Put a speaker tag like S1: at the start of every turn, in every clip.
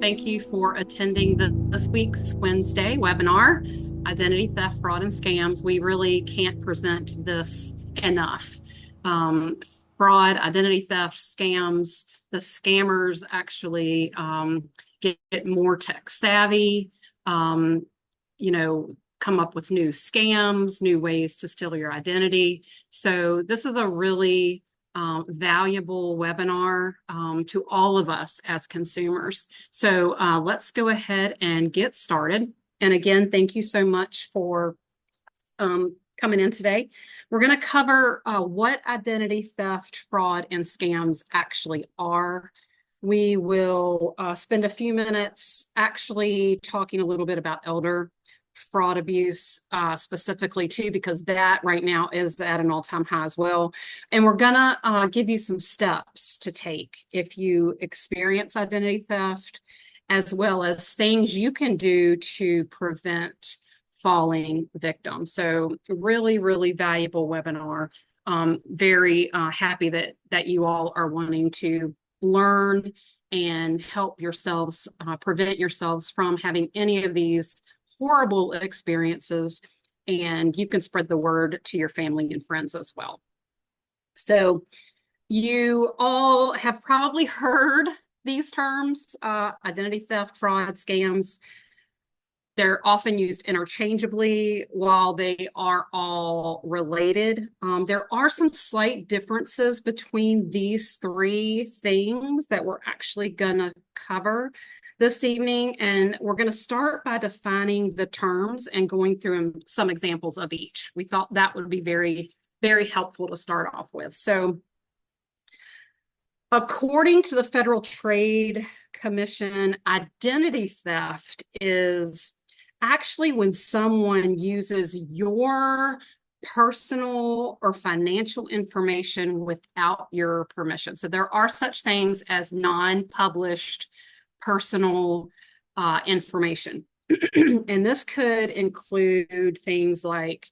S1: Thank you for attending this week's Wednesday webinar, Identity Theft, Fraud, and Scams. We really can't present this enough. Um, Fraud, identity theft, scams, the scammers actually get more tech savvy, um, come up with new scams, new ways to steal your identity. So this is a really valuable webinar to all of us as consumers. So let's go ahead and get started. And again, thank you so much for coming in today. We're going to cover what identity theft, fraud, and scams actually are. We will spend a few minutes actually talking a little bit about elder fraud abuse specifically too, because that right now is at an all-time high as well. And we're gonna give you some steps to take if you experience identity theft, as well as things you can do to prevent falling victim. So really, really valuable webinar. Very happy that you all are wanting to learn and help yourselves prevent yourselves from having any of these horrible experiences, and you can spread the word to your family and friends as well. So you all have probably heard these terms, identity theft, fraud, scams. They're often used interchangeably while they are all related. There are some slight differences between these three things that we're actually going to cover this evening. And we're going to start by defining the terms and going through some examples of each. We thought that would be very, very helpful to start off with. So according to the Federal Trade Commission, identity theft is actually when someone uses your personal or financial information without your permission. So there are such things as non-published personal information. And this could include things like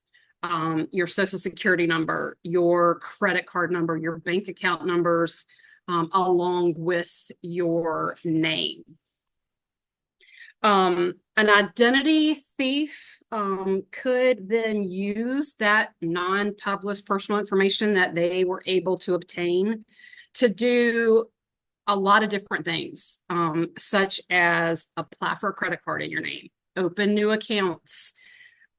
S1: your social security number, your credit card number, your bank account numbers, along with your name. An identity thief could then use that non-published personal information that they were able to obtain to do a lot of different things, such as apply for a credit card in your name, open new accounts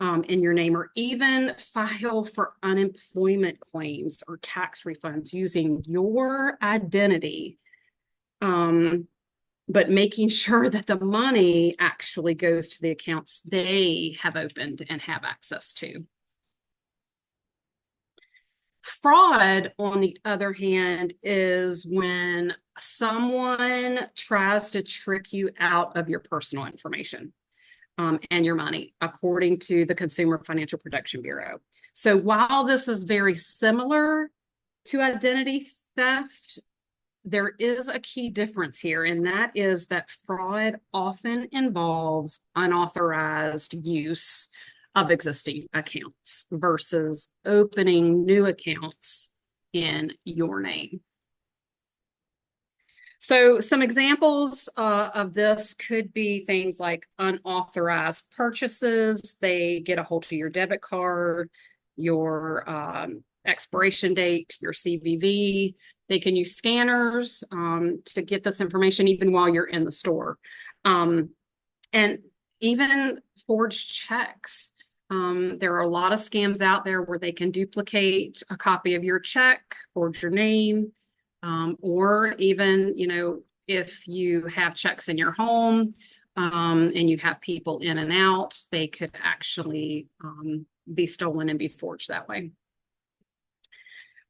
S1: in your name, or even file for unemployment claims or tax refunds using your identity, but making sure that the money actually goes to the accounts they have opened and have access to. Fraud, on the other hand, is when someone tries to trick you out of your personal information and your money, according to the Consumer Financial Protection Bureau. So while this is very similar to identity theft, there is a key difference here, and that is that fraud often involves unauthorized use of existing accounts versus opening new accounts in your name. So some examples of this could be things like unauthorized purchases. They get a hold of your debit card, your expiration date, your CVV. They can use scanners to get this information even while you're in the store. And even forged checks. There are a lot of scams out there where they can duplicate a copy of your check, forge your name, or even, if you have checks in your home and you have people in and out, they could actually be stolen and be forged that way.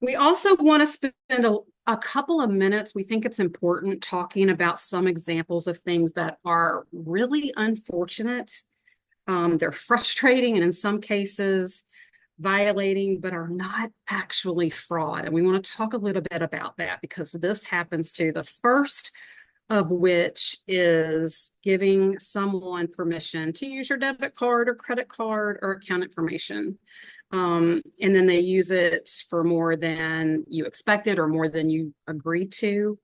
S1: We also want to spend a couple of minutes. We think it's important talking about some examples of things that are really unfortunate. They're frustrating and in some cases violating, but are not actually fraud. And we want to talk a little bit about that because this happens too. The first of which is giving someone permission to use your debit card or credit card or account information. And then they use it for more than you expected or more than you agreed to.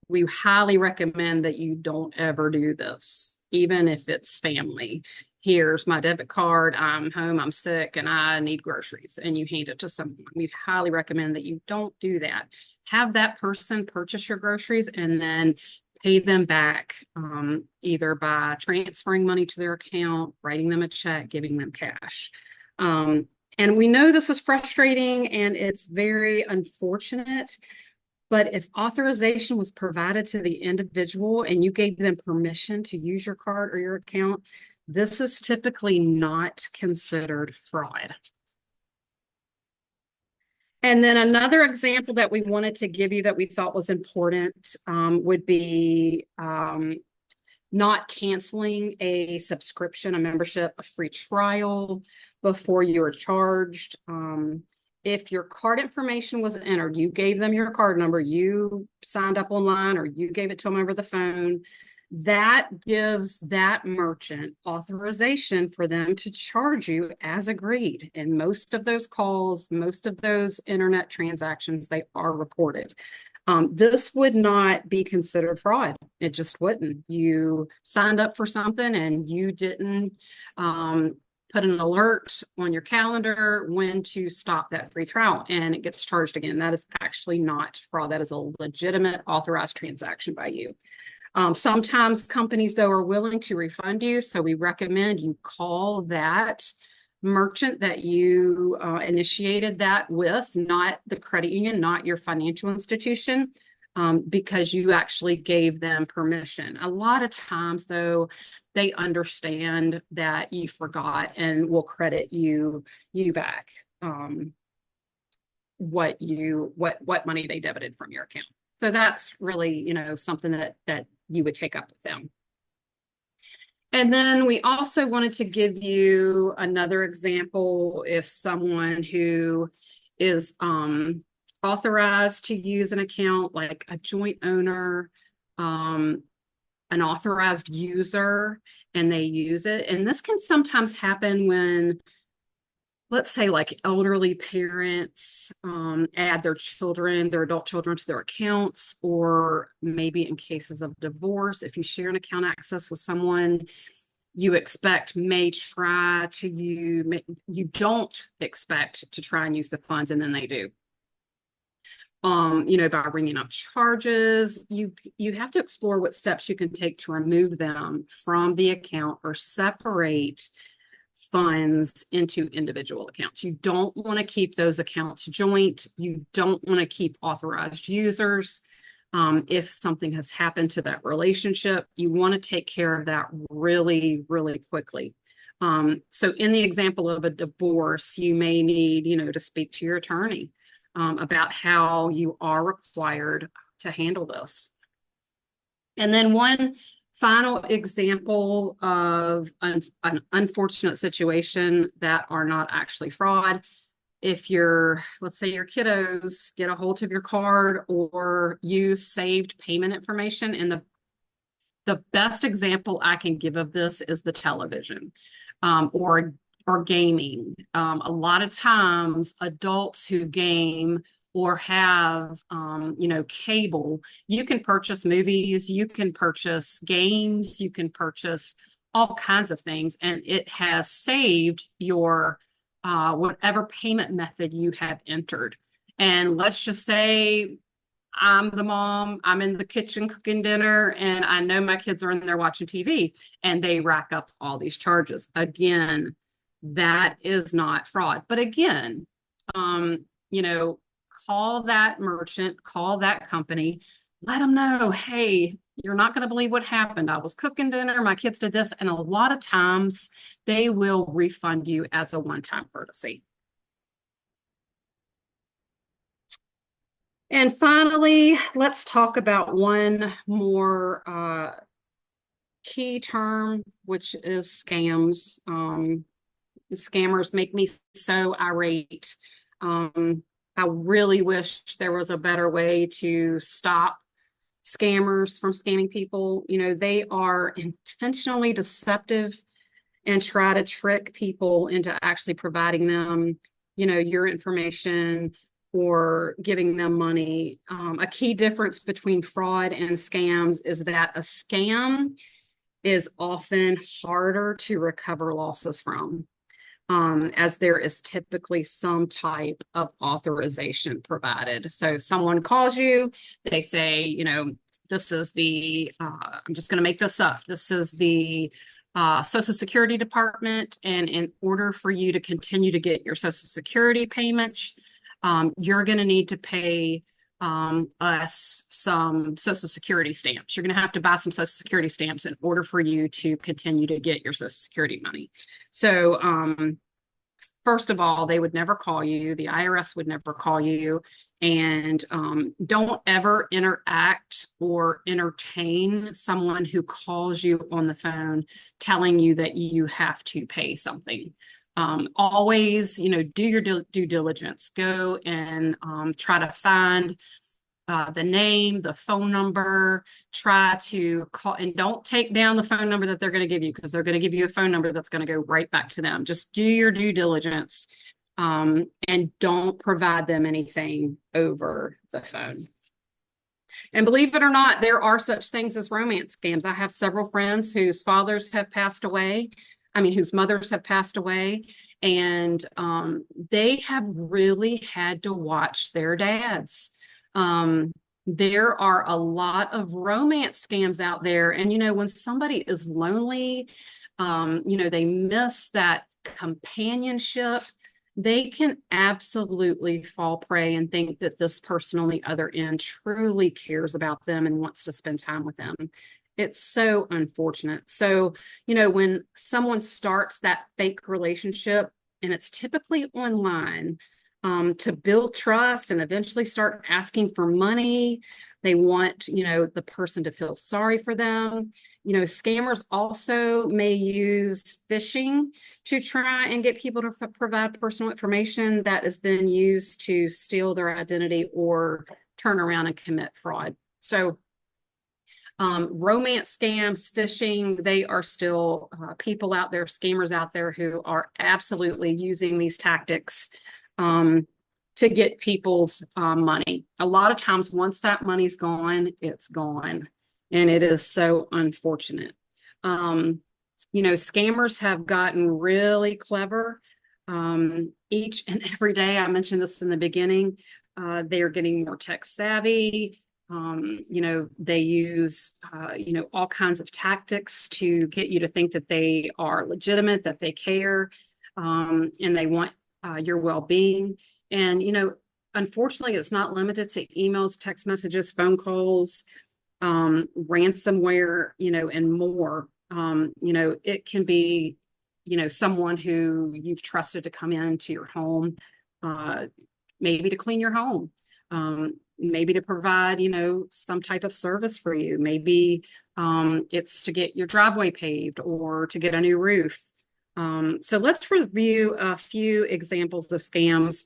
S1: we highly recommend that you don't ever do this, even if it's family. Here's my debit card. I'm home, I'm sick, and I need groceries, and you hand it to someone. We highly recommend that you don't do that. Have that person purchase your groceries and then pay them back, either by transferring money to their account, writing them a check, giving them cash. And we know this is frustrating and it's very unfortunate, but if authorization was provided to the individual and you gave them permission to use your card or your account, this is typically not considered fraud. And then another example that we wanted to give you that we thought was important would be not canceling a subscription, a membership, a free trial before you are charged. If your card information was entered, you gave them your card number, you signed up online, or you gave it to them over the phone, that gives that merchant authorization for them to charge you as agreed. And most of those calls, most of those internet transactions, they are recorded. This would not be considered fraud. It just wouldn't. You signed up for something and you didn't put an alert on your calendar when to stop that free trial, and it gets charged again. That is actually not fraud. That is a legitimate authorized transaction by you. Sometimes companies, though, are willing to refund you, so we recommend you call that merchant that you initiated that with, not the credit union, not your financial institution, because you actually gave them permission. A lot of times, though, they understand that you forgot and will credit you back what money they debited from your account. So that's really, something that you would take up with them. And then we also wanted to give you another example. If someone who is authorized to use an account, like a joint owner, an authorized user, and they use it. And this can sometimes happen when, let's say, like elderly parents add their adult children to their accounts, or maybe in cases of divorce, if you share an account access with someone you don't expect to try and use the funds, and then they do. By bringing up charges, you have to explore what steps you can take to remove them from the account or separate funds into individual accounts. You don't want to keep those accounts joint. You don't want to keep authorized users. If something has happened to that relationship, you want to take care of that really, really quickly. So in the example of a divorce, you may need, to speak to your attorney about how you are required to handle this. And then one final example of an unfortunate situation that are not actually fraud. If let's say your kiddos get a hold of your card or use saved payment information, and the best example I can give of this is the television or gaming. A lot of times adults who game or have, cable, you can purchase movies, you can purchase games, you can purchase all kinds of things, and it has saved your whatever payment method you have entered. And let's just say I'm the mom, I'm in the kitchen cooking dinner, and I know my kids are in there watching TV, and they rack up all these charges. Again, that is not fraud. But again, call that merchant, call that company, let them know, hey, you're not going to believe what happened. I was cooking dinner, my kids did this, and a lot of times they will refund you as a one-time courtesy. And finally, let's talk about one more key term, which is scams. Scammers make me so irate. I really wish there was a better way to stop scammers from scamming people. They are intentionally deceptive and try to trick people into actually providing them, your information, or giving them money. A key difference between fraud and scams is that a scam is often harder to recover losses from, as there is typically some type of authorization provided. So someone calls you, they say, this is I'm just going to make this up. This is the Social Security Department. And in order for you to continue to get your Social Security payments, you're going to need to pay us some Social Security stamps. You're going to have to buy some Social Security stamps in order for you to continue to get your Social Security money. So, first of all, they would never call you. The IRS would never call you. And don't ever interact or entertain someone who calls you on the phone telling you that you have to pay something. Always, do your due diligence. Go and try to find the name, the phone number, try to call, and don't take down the phone number that they're going to give you, because they're going to give you a phone number that's going to go right back to them. Just do your due diligence, and don't provide them anything over the phone. And believe it or not, there are such things as romance scams. I have several friends whose fathers have passed away. Whose mothers have passed away, and they have really had to watch their dads. There are a lot of romance scams out there. And, when somebody is lonely, they miss that companionship, they can absolutely fall prey and think that this person on the other end truly cares about them and wants to spend time with them. It's so unfortunate. So, when someone starts that fake relationship, and it's typically online, to build trust and eventually start asking for money, they want, the person to feel sorry for them. Scammers also may use phishing to try and get people to provide personal information that is then used to steal their identity or turn around and commit fraud. So, romance scams, phishing, they are still people out there, scammers out there who are absolutely using these tactics to get people's money. A lot of times, once that money's gone, it's gone. And it is so unfortunate. Scammers have gotten really clever each and every day. I mentioned this in the beginning. They are getting more tech savvy. They use, all kinds of tactics to get you to think that they are legitimate, that they care, and they want your well-being. And, unfortunately, it's not limited to emails, text messages, phone calls, ransomware, and more. It can be, someone who you've trusted to come into your home, maybe to clean your home. Maybe to provide, some type of service for you. Maybe it's to get your driveway paved or to get a new roof. So let's review a few examples of scams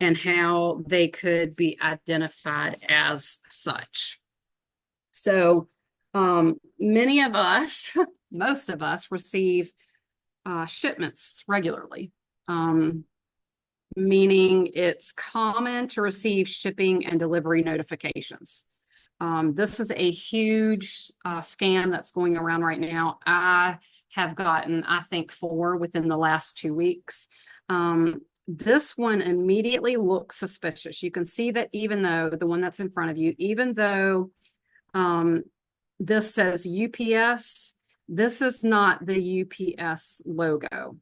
S1: and how they could be identified as such. So many of us, most of us, receive shipments regularly. Meaning it's common to receive shipping and delivery notifications. This is a huge scam that's going around right now. I have gotten, I think, 4 within the last 2 weeks. This one immediately looks suspicious. You can see that even though the one that's in front of you, even though this says UPS, this is not the UPS logo.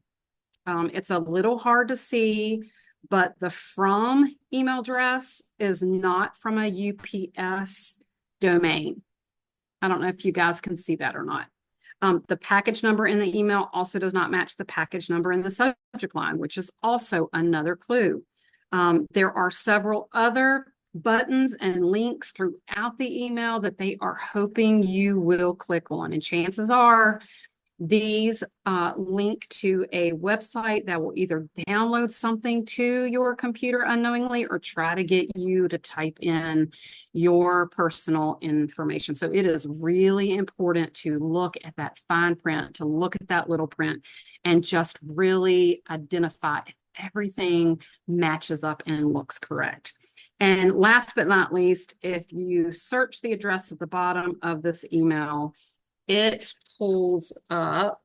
S1: It's a little hard to see, but the from email address is not from a UPS domain. I don't know if you guys can see that or not. The package number in the email also does not match the package number in the subject line, which is also another clue. There are several other buttons and links throughout the email that they are hoping you will click on. And chances are these link to a website that will either download something to your computer unknowingly or try to get you to type in your personal information. So it is really important to look at that fine print, to look at that little print, and just really identify if everything matches up and looks correct. And last but not least, if you search the address at the bottom of this email, it pulls up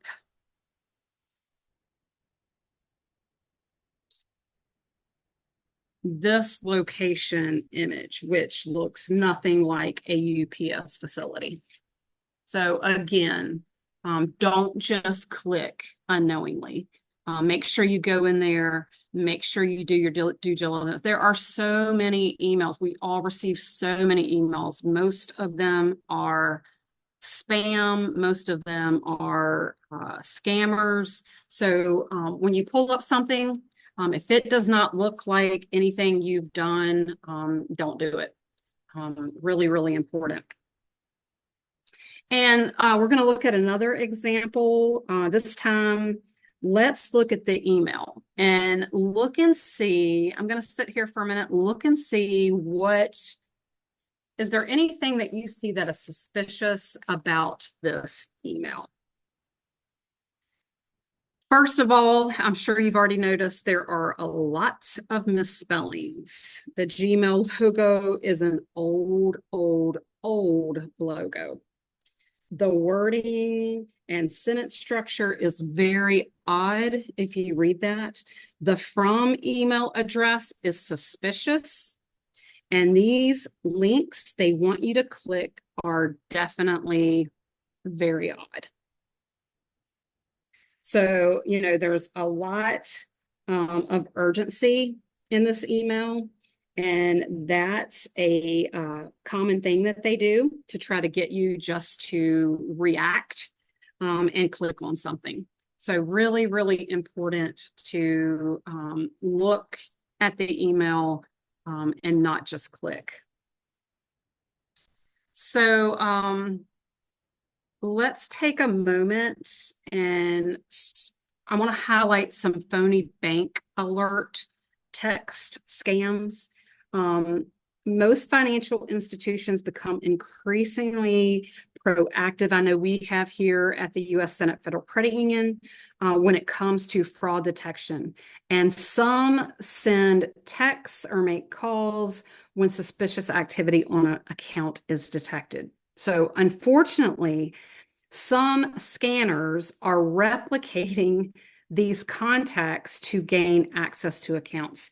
S1: this location image, which looks nothing like a UPS facility. So again, don't just click unknowingly. Make sure you go in there, make sure you do your due diligence. There are so many emails. We all receive so many emails. Most of them are spam. Most of them are scammers. So when you pull up something, if it does not look like anything you've done, don't do it. Really, really important. And we're going to look at another example. This time, let's look at the email and look and see. I'm going to sit here for a minute, look and see is there anything that you see that is suspicious about this email? First of all, I'm sure you've already noticed there are a lot of misspellings. The Gmail logo is an old logo. The wording and sentence structure is very odd if you read that. The from email address is suspicious. And these links they want you to click are definitely very odd. So, there's a lot of urgency in this email. And that's a common thing that they do to try to get you just to react and click on something. So really, really important to look at the email and not just click. So let's take a moment and I want to highlight some phony bank alert text scams. Most financial institutions become increasingly proactive. I know we have here at the U.S. Senate Federal Credit Union when it comes to fraud detection. And some send texts or make calls when suspicious activity on an account is detected. So unfortunately, some scanners are replicating these contacts to gain access to accounts.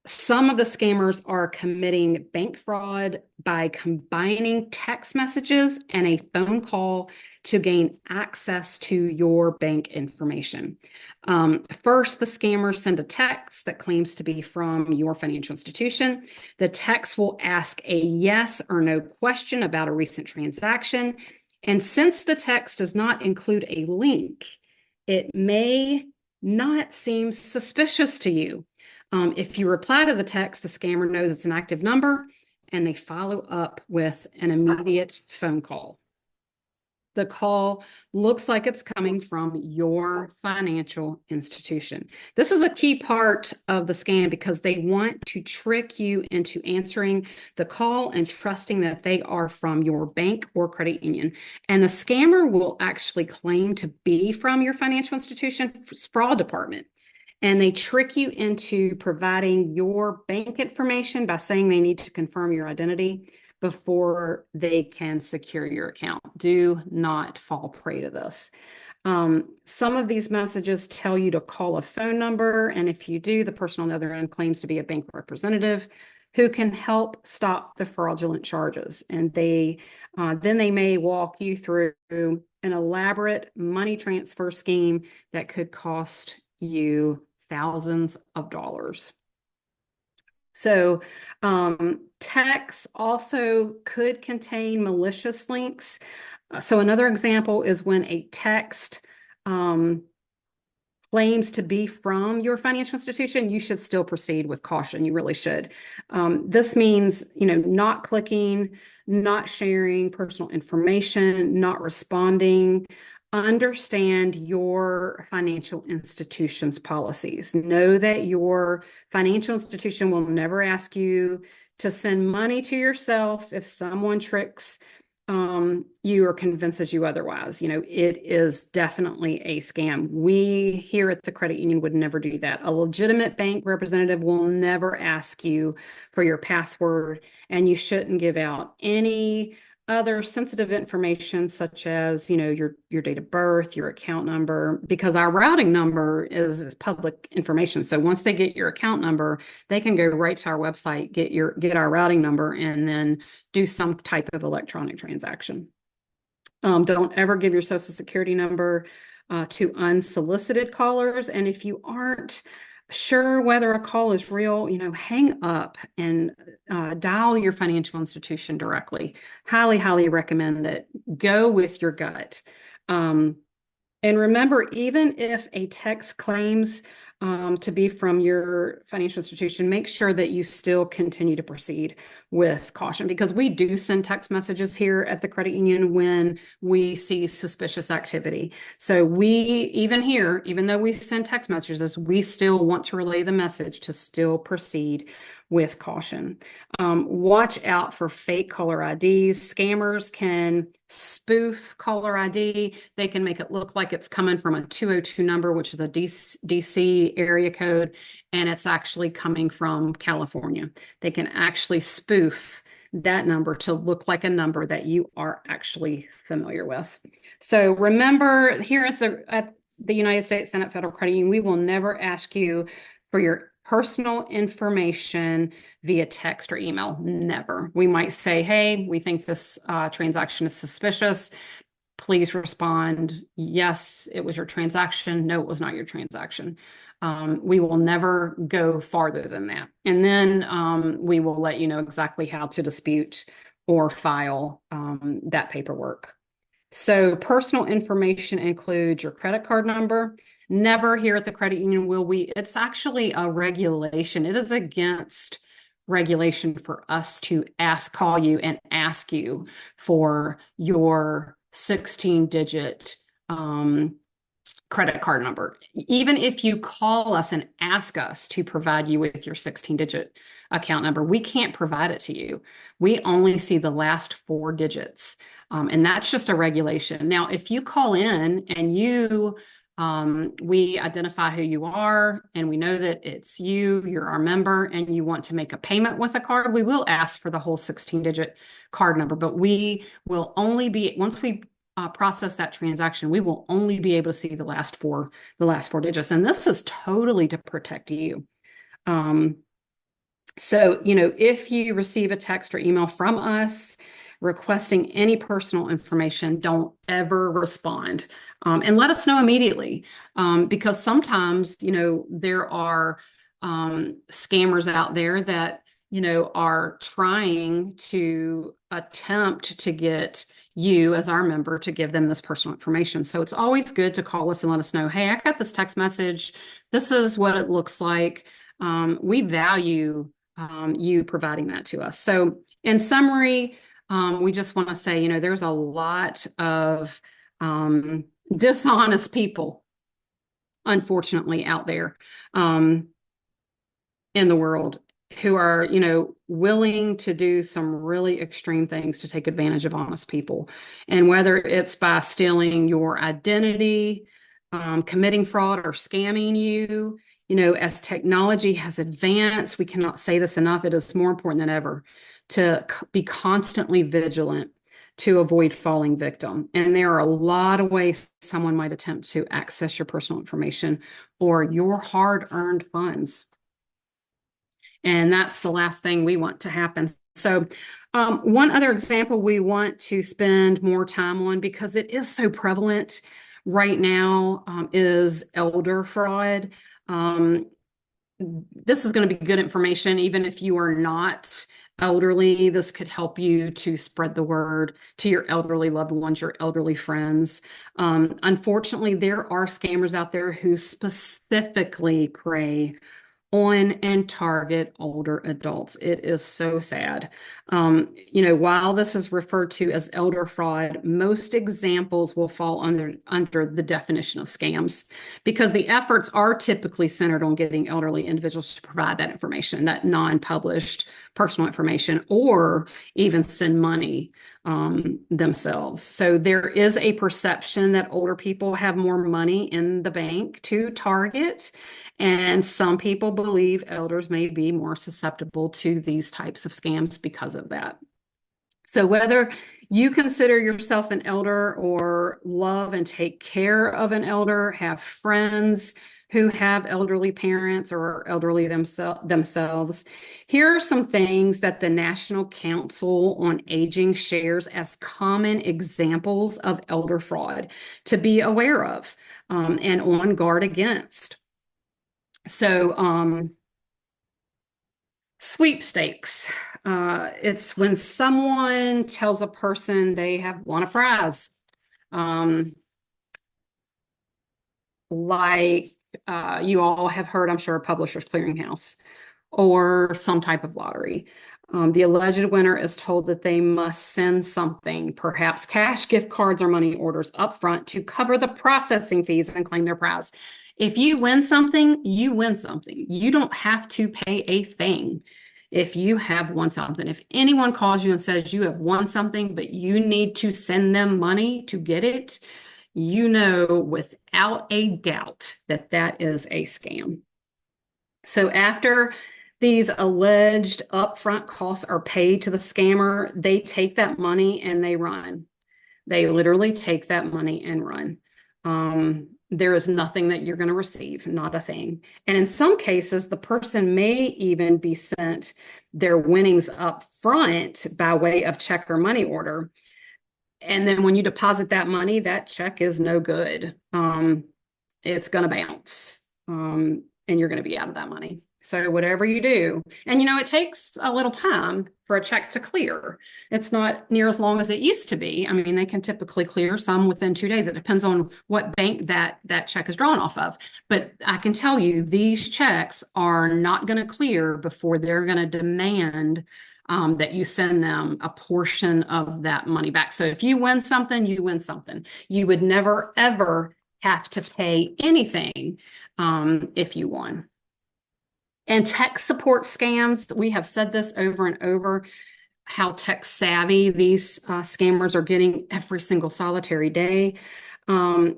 S1: Some of the scammers are committing bank fraud by combining text messages and a phone call to gain access to your bank information. First, the scammers send a text that claims to be from your financial institution. The text will ask a yes or no question about a recent transaction. And since the text does not include a link, it may not seem suspicious to you. If you reply to the text, the scammer knows it's an active number and they follow up with an immediate phone call. The call looks like it's coming from your financial institution. This is a key part of the scam because they want to trick you into answering the call and trusting that they are from your bank or credit union. And the scammer will actually claim to be from your financial institution's fraud department. And they trick you into providing your bank information by saying they need to confirm your identity before they can secure your account. Do not fall prey to this. Some of these messages tell you to call a phone number, and if you do, the person on the other end claims to be a bank representative who can help stop the fraudulent charges. And then they may walk you through an elaborate money transfer scheme that could cost you thousands of dollars. So texts also could contain malicious links. So another example is when a text claims to be from your financial institution, you should still proceed with caution. You really should. This means, not clicking, not sharing personal information, not responding. Understand your financial institution's policies. Know that your financial institution will never ask you to send money to yourself if someone tricks you are convinced as you otherwise. It is definitely a scam. We here at the credit union would never do that. A legitimate bank representative will never ask you for your password, and you shouldn't give out any other sensitive information such as, your date of birth, your account number, because our routing number is public information. So once they get your account number, they can go right to our website, get our routing number, and then do some type of electronic transaction. Don't ever give your social security number to unsolicited callers. And if you aren't sure whether a call is real, hang up and dial your financial institution directly. Highly, highly recommend that. Go with your gut. And remember, even if a text claims to be from your financial institution, make sure that you still continue to proceed with caution, because we do send text messages here at the credit union when we see suspicious activity. So we, even here, even though we send text messages, we still want to relay the message to still proceed with caution. Watch out for fake caller IDs. Scammers can spoof caller ID. They can make it look like it's coming from a 202 number, which is a DC area code, and it's actually coming from California. They can actually spoof that number to look like a number that you are actually familiar with. So remember, here at the United States Senate Federal Credit Union, we will never ask you for your personal information via text or email. Never. We might say, hey, we think this transaction is suspicious. Please respond, yes, it was your transaction. No, it was not your transaction. We will never go farther than that. And then we will let you know exactly how to dispute or file that paperwork. So personal information includes your credit card number. Never here at the credit union will we. It's actually a regulation. It is against regulation for us to call you and ask you for your 16-digit credit card number. Even if you call us and ask us to provide you with your 16-digit account number, we can't provide it to you. We only see the last 4 digits. And that's just a regulation. Now, if you call in and we identify who you are and we know that it's you're our member, and you want to make a payment with a card, we will ask for the whole 16-digit card number. But we will only be, once we process that transaction, we will only be able to see the last four digits. And this is totally to protect you. So, if you receive a text or email from us requesting any personal information, don't ever respond. And let us know immediately, because sometimes, there are scammers out there that, are trying to attempt to get you as our member to give them this personal information. So it's always good to call us and let us know, hey, I got this text message. This is what it looks like. We value you providing that to us. So in summary, we just want to say, there's a lot of dishonest people, unfortunately, out there in the world who are, willing to do some really extreme things to take advantage of honest people. And whether it's by stealing your identity, committing fraud, or scamming you, as technology has advanced, we cannot say this enough, it is more important than ever to be constantly vigilant to avoid falling victim. And there are a lot of ways someone might attempt to access your personal information or your hard-earned funds. And that's the last thing we want to happen. So one other example we want to spend more time on, because it is so prevalent right now, is elder fraud. This is going to be good information, even if you are not elderly. This could help you to spread the word to your elderly loved ones, your elderly friends. Unfortunately, there are scammers out there who specifically prey on and target older adults. It is so sad. While this is referred to as elder fraud, most examples will fall under the definition of scams because the efforts are typically centered on getting elderly individuals to provide that information, that non-published personal information, or even send money themselves. So there is a perception that older people have more money in the bank to target, and some people believe elders may be more susceptible to these types of scams because of that. So whether you consider yourself an elder or love and take care of an elder, have friends who have elderly parents or elderly themselves, here are some things that the National Council on Aging shares as common examples of elder fraud to be aware of and on guard against. So, sweepstakes. It's when someone tells a person they have won a prize. Like you all have heard, I'm sure, Publishers Clearinghouse or some type of lottery. The alleged winner is told that they must send something, perhaps cash, gift cards, or money orders upfront to cover the processing fees and claim their prize. If you win something, you win something. You don't have to pay a thing if you have won something. If anyone calls you and says you have won something, but you need to send them money to get it, you know without a doubt that that is a scam. So after these alleged upfront costs are paid to the scammer, they take that money and they run. They literally take that money and run. There is nothing that you're going to receive, not a thing. And in some cases, the person may even be sent their winnings up front by way of check or money order. And then when you deposit that money, that check is no good. It's going to bounce, and you're going to be out of that money. So whatever you do, and it takes a little time for a check to clear. It's not near as long as it used to be. I mean, they can typically clear some within 2 days. It depends on what bank that check is drawn off of. But I can tell you, these checks are not going to clear before they're going to demand that you send them a portion of that money back. So if you win something, you win something. You would never, ever have to pay anything if you won. And tech support scams, we have said this over and over, how tech savvy these scammers are getting every single solitary day. And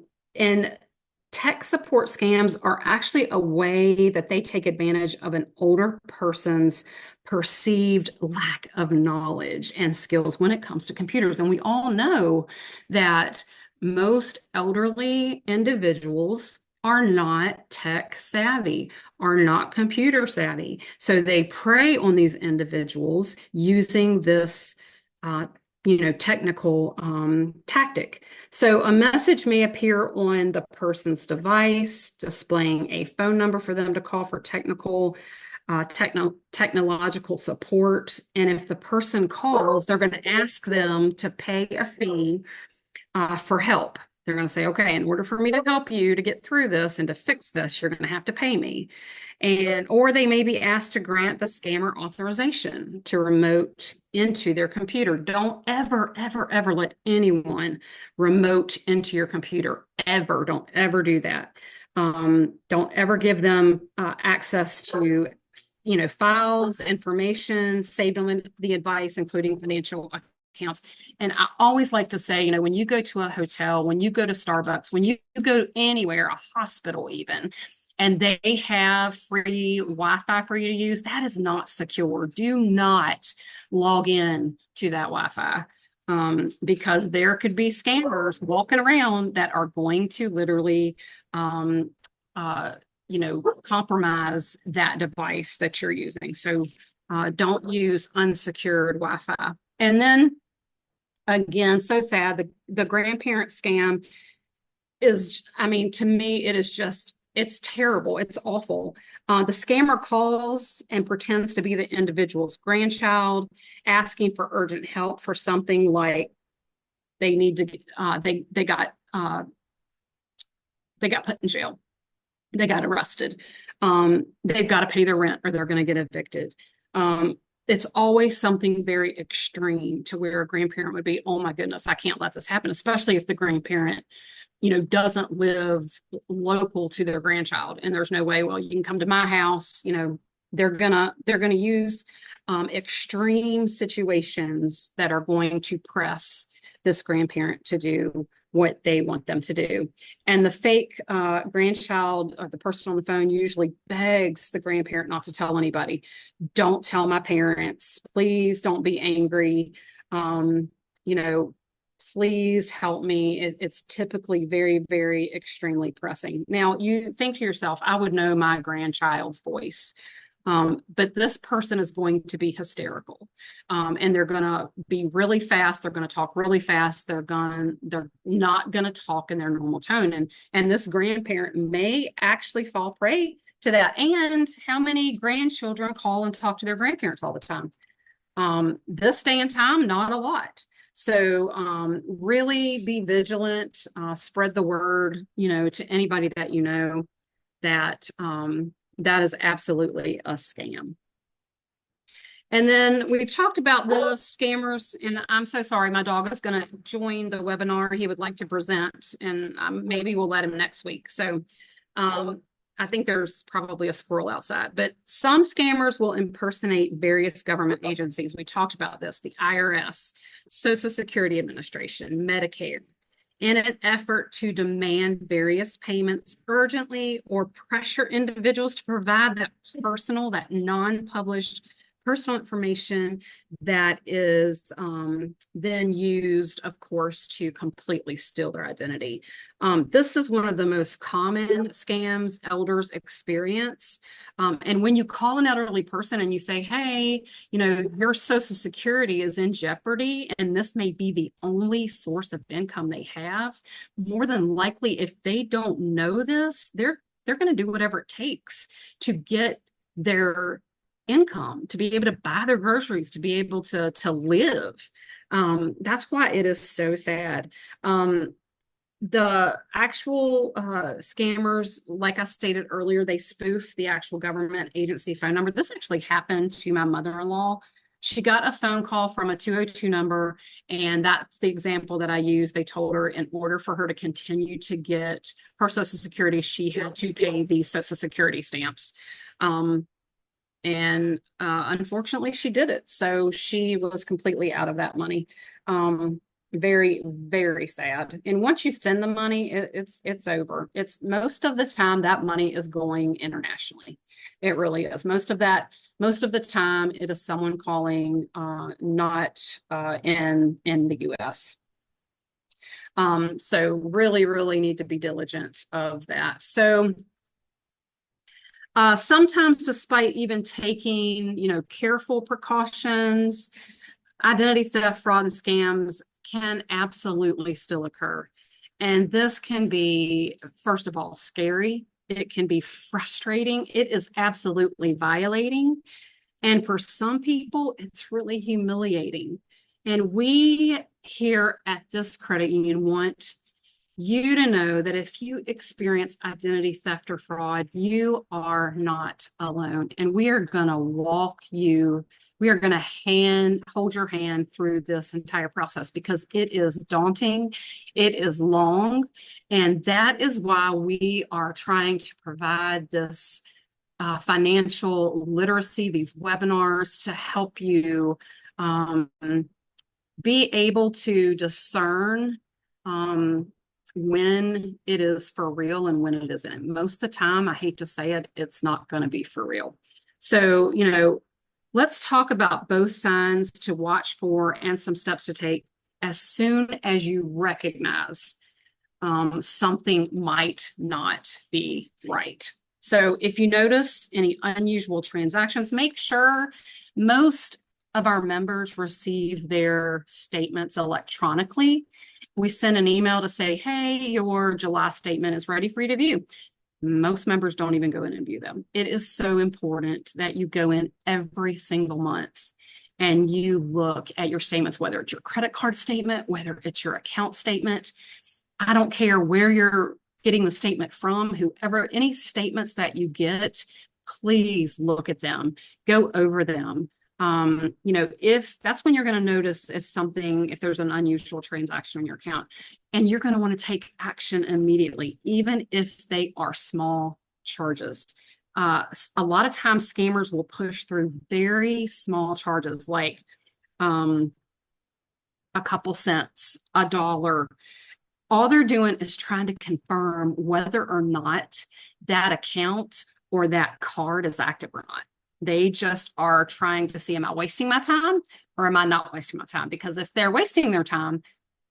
S1: tech support scams are actually a way that they take advantage of an older person's perceived lack of knowledge and skills when it comes to computers. And we all know that most elderly individuals are not tech savvy, are not computer savvy. So they prey on these individuals using this technical tactic. So a message may appear on the person's device, displaying a phone number for them to call for technological support. And if the person calls, they're going to ask them to pay a fee for help. They're going to say, okay, in order for me to help you to get through this and to fix this, you're going to have to pay me. Or they may be asked to grant the scammer authorization to remote into their computer. Don't ever, ever, ever let anyone remote into your computer. Ever. Don't ever do that. Don't ever give them access to files, information saved on the device, including financial accounts. And I always like to say, when you go to a hotel, when you go to Starbucks, when you go anywhere, a hospital even, and they have free Wi-Fi for you to use, that is not secure. Do not log in to that Wi-Fi because there could be scammers walking around that are going to literally compromise that device that you're using. So don't use unsecured Wi-Fi. And then again, so sad, the grandparent scam is, to me, it's terrible. It's awful. The scammer calls and pretends to be the individual's grandchild, asking for urgent help for something like they got put in jail. they got arrested. They've got to pay their rent or they're going to get evicted. It's always something very extreme to where a grandparent would be, oh my goodness, I can't let this happen, especially if the grandparent, doesn't live local to their grandchild. And there's no way, well, you can come to my house, they're gonna use extreme situations that are going to press this grandparent to do what they want them to do. And the fake grandchild or the person on the phone usually begs the grandparent not to tell anybody. Don't tell my parents. Please don't be angry. You know, please help me. It's typically very, very extremely pressing. Now, you think to yourself, I would know my grandchild's voice. But this person is going to be hysterical, and they're going to be really fast. They're going to talk really fast. They're not going to talk in their normal tone. And this grandparent may actually fall prey to that. And how many grandchildren call and talk to their grandparents all the time? This day and time, not a lot. So really be vigilant, spread the word, to anybody that that that is absolutely a scam. And then we've talked about the scammers, and I'm so sorry, my dog is going to join the webinar. He would like to present, and maybe we'll let him next week. So I think there's probably a squirrel outside, but some scammers will impersonate various government agencies. We talked about this, the IRS, Social Security Administration, Medicare, in an effort to demand various payments urgently or pressure individuals to provide that non-published personal information that is then used, of course, to completely steal their identity. This is one of the most common scams elders experience. And when you call an elderly person and you say, hey, your Social Security is in jeopardy, and this may be the only source of income they have, more than likely, if they don't know this, they're going to do whatever it takes to get their income, to be able to buy their groceries, to be able to live. That's why it is so sad. The actual scammers, like I stated earlier, they spoof the actual government agency phone number. This actually happened to my mother-in-law. She got a phone call from a 202 number, and that's the example that I used. They told her in order for her to continue to get her Social Security, she had to pay these Social Security stamps. And unfortunately, she did it. So she was completely out of that money. Very, very sad. And once you send the money, it's over. It's most of the time that money is going internationally. It really is. Most of the time, it is someone calling, not in the U.S. So really, really need to be diligent of that. So sometimes, despite even taking, careful precautions, identity theft, fraud, and scams can absolutely still occur. And this can be, first of all, scary. It can be frustrating. It is absolutely violating. And for some people, it's really humiliating. And we here at this credit union want you to know that if you experience identity theft or fraud, you are not alone. And we are going to hold your hand through this entire process, because it is daunting, it is long, and that is why we are trying to provide this financial literacy, these webinars, to help you be able to discern when it is for real and when it isn't. Most of the time, I hate to say it, it's not going to be for real. So, let's talk about both signs to watch for and some steps to take as soon as you recognize something might not be right. So if you notice any unusual transactions, make sure most of our members receive their statements electronically. We send an email to say, hey, your July statement is ready for you to view. Most members don't even go in and view them. It is so important that you go in every single month and you look at your statements, whether it's your credit card statement, whether it's your account statement. I don't care where your getting the statement from, whoever, any statements that you get, please look at them, go over them. If that's when you're going to notice if there's an unusual transaction on your account, and you're going to want to take action immediately, even if they are small charges. A lot of times scammers will push through very small charges like a couple cents, $1. All they're doing is trying to confirm whether or not that account or that card is active or not. They just are trying to see, am I wasting my time or am I not wasting my time? Because if they're wasting their time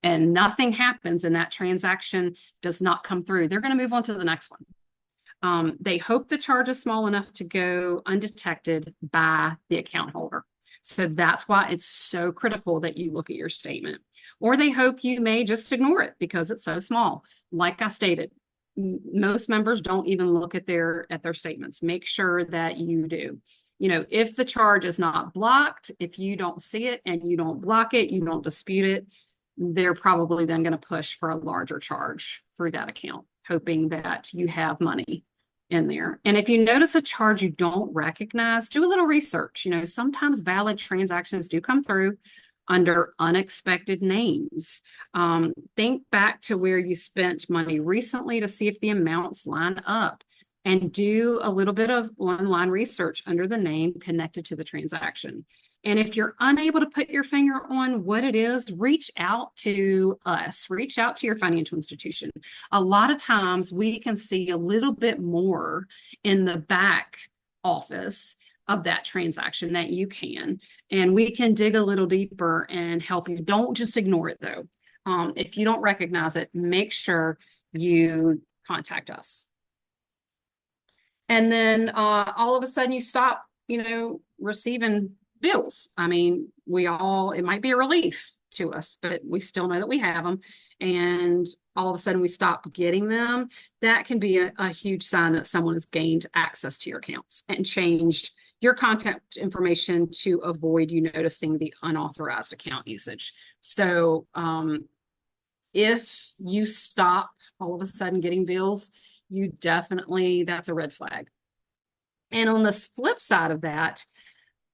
S1: and nothing happens and that transaction does not come through, they're going to move on to the next one. They hope the charge is small enough to go undetected by the account holder. So that's why it's so critical that you look at your statement. Or they hope you may just ignore it because it's so small. Like I stated, most members don't even look at their statements. Make sure that you do. If the charge is not blocked, if you don't see it and you don't block it, you don't dispute it, they're probably then going to push for a larger charge through that account, hoping that you have money in there. And if you notice a charge you don't recognize, do a little research. Sometimes valid transactions do come through under unexpected names. Think back to where you spent money recently to see if the amounts line up, and do a little bit of online research under the name connected to the transaction. And if you're unable to put your finger on what it is, reach out to us, reach out to your financial institution. A lot of times we can see a little bit more in the back office of that transaction that you can, and we can dig a little deeper and help you. Don't just ignore it though. If you don't recognize it, make sure you contact us. And then all of a sudden you stop, receiving bills. I mean, it might be a relief to us, but we still know that we have them. And all of a sudden we stop getting them. That can be a huge sign that someone has gained access to your accounts and changed your contact information to avoid you noticing the unauthorized account usage. So if you stop all of a sudden getting bills, that's a red flag. And on the flip side of that,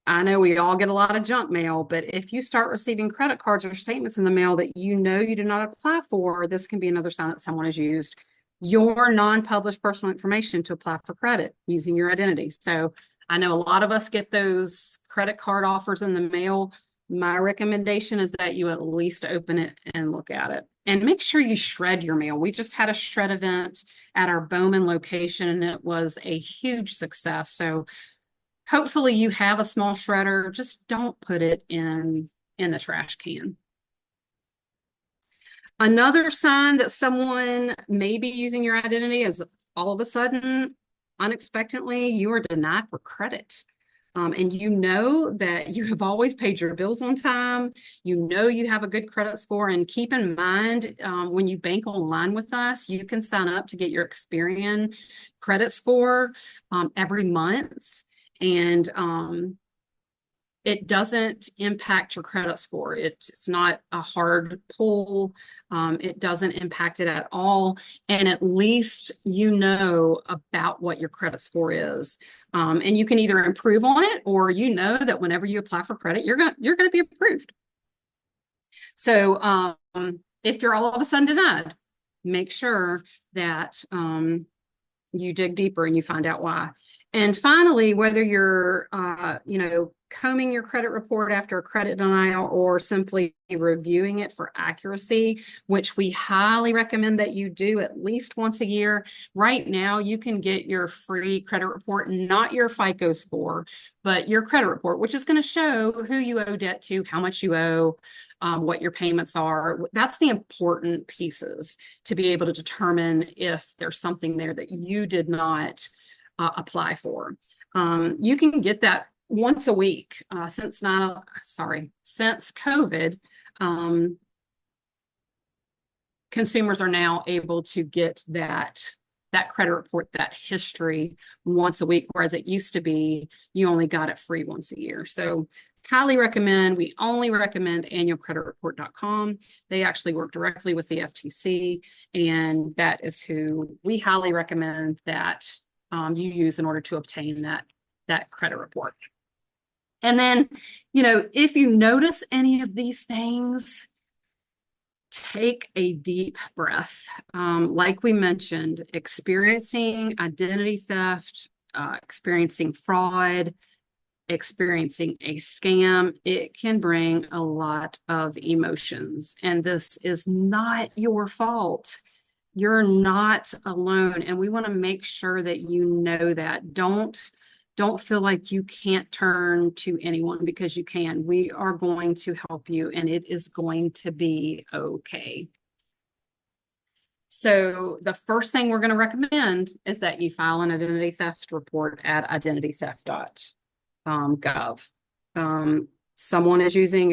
S1: I know we all get a lot of junk mail, but if you start receiving credit cards or statements in the mail that you do not apply for, this can be another sign that someone has used your non-published personal information to apply for credit using your identity. So I know a lot of us get those credit card offers in the mail. My recommendation is that you at least open it and look at it. And make sure you shred your mail. We just had a shred event at our Bowman location, and it was a huge success. So hopefully you have a small shredder. Just don't put it in the trash can. Another sign that someone may be using your identity is all of a sudden, unexpectedly, you are denied for credit. And that you have always paid your bills on time. You have a good credit score. And keep in mind, when you bank online with us, you can sign up to get your Experian credit score every month. And it doesn't impact your credit score. It's not a hard pull. It doesn't impact it at all. And at least you know about what your credit score is. And you can either improve on it, or that whenever you apply for credit, you're going to be approved. So if you're all of a sudden denied, make sure that you dig deeper and you find out why. And finally, whether you're, combing your credit report after a credit denial or simply reviewing it for accuracy, which we highly recommend that you do at least once a year. Right now, you can get your free credit report, not your FICO score, but your credit report, which is going to show who you owe debt to, how much you owe, what your payments are. That's the important pieces to be able to determine if there's something there that you did not apply for. You can get that once a week since COVID. Consumers are now able to get that that credit report, that history once a week, whereas it used to be you only got it free once a year. So highly recommend. We only recommend annualcreditreport.com. They actually work directly with the FTC, and that is who we highly recommend that you use in order to obtain that credit report. And then, if you notice any of these things, take a deep breath. Like we mentioned, experiencing identity theft, experiencing fraud, experiencing a scam, it can bring a lot of emotions. And this is not your fault. You're not alone. And we want to make sure that you know that. Don't feel like you can't turn to anyone, because you can. We are going to help you, and it is going to be okay. So the first thing we're going to recommend is that you file an identity theft report at identitytheft.gov.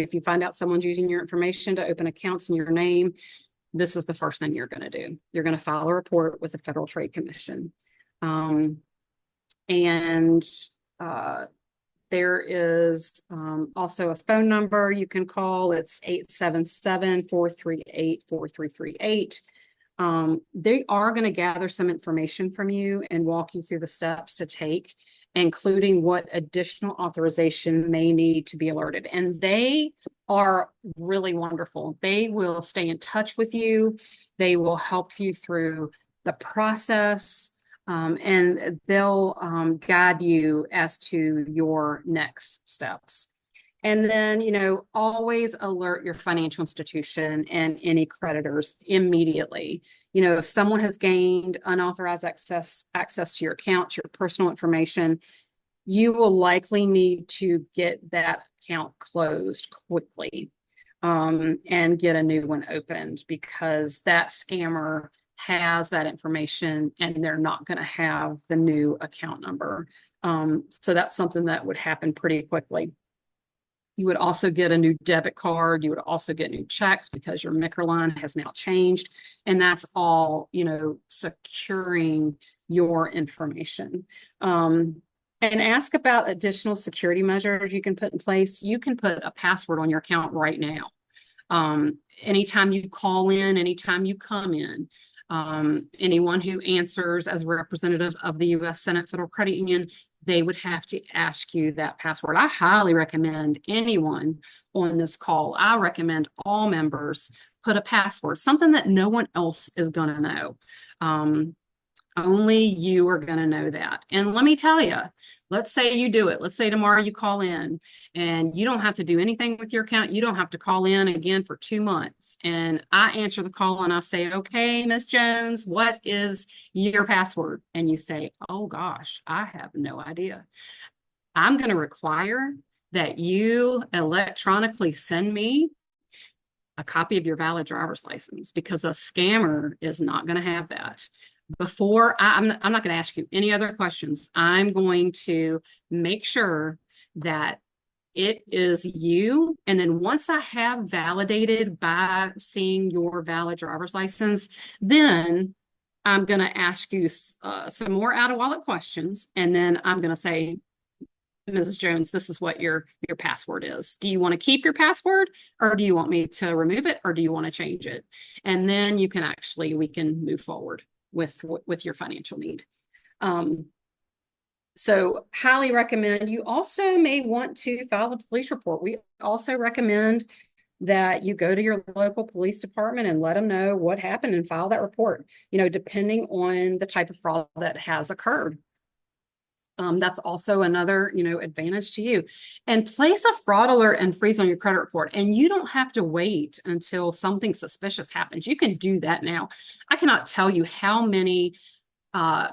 S1: If you find out someone's using your information to open accounts in your name, this is the first thing you're going to do. You're going to file a report with the Federal Trade Commission. There is also a phone number you can call. It's 877-438-4338. They are going to gather some information from you and walk you through the steps to take, including what additional authorization may need to be alerted. And they are really wonderful. They will stay in touch with you. They will help you through the process. And they'll guide you as to your next steps. And then, always alert your financial institution and any creditors immediately. If someone has gained unauthorized access to your account, your personal information, you will likely need to get that account closed quickly, and get a new one opened, because that scammer has that information and they're not going to have the new account number. So that's something that would happen pretty quickly. You would also get a new debit card. You would also get new checks, because your MICR line has now changed. And that's all, securing your information. And ask about additional security measures you can put in place. You can put a password on your account right now. Anytime you call in, anytime you come in, anyone who answers as a representative of the U.S. Senate Federal Credit Union, they would have to ask you that password. I highly recommend anyone on this call, I recommend all members put a password, something that no one else is going to know. Only you are going to know that. And let me tell you, let's say you do it. Let's say tomorrow you call in and you don't have to do anything with your account. You don't have to call in again for 2 months. And I answer the call and I say, okay, Ms. Jones, what is your password? And you say, oh gosh, I have no idea. I'm going to require that you electronically send me a copy of your valid driver's license, because a scammer is not going to have that. I'm not going to ask you any other questions. I'm going to make sure that it is you. And then once I have validated by seeing your valid driver's license, then I'm going to ask you some more out-of-wallet questions. And then I'm going to say, Mrs. Jones, this is what your password is. Do you want to keep your password, or do you want me to remove it, or do you want to change it? And then we can move forward with your financial need. So highly recommend. You also may want to file a police report. We also recommend that you go to your local police department and let them know what happened and file that report, depending on the type of fraud that has occurred. That's also another, advantage to you. And place a fraud alert and freeze on your credit report. And you don't have to wait until something suspicious happens. You can do that now. I cannot tell you how many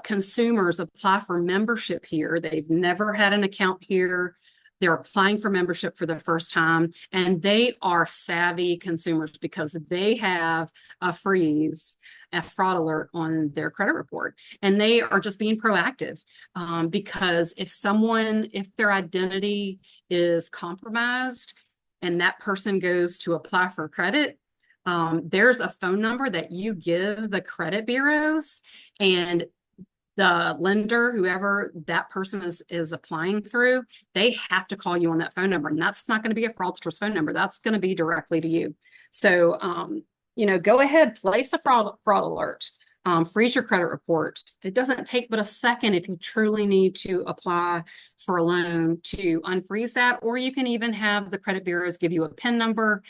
S1: consumers apply for membership here. They've never had an account here. They're applying for membership for the first time, and they are savvy consumers because they have a freeze, a fraud alert on their credit report, and they are just being proactive, because if their identity is compromised and that person goes to apply for credit, There's a phone number that you give the credit bureaus, and the lender, whoever that person is applying through, they have to call you on that phone number. And that's not going to be a fraudster's phone number. That's going to be directly to you. So, go ahead, place a fraud alert, freeze your credit report. It doesn't take but a second if you truly need to apply for a loan to unfreeze that, or you can even have the credit bureaus give you a PIN number,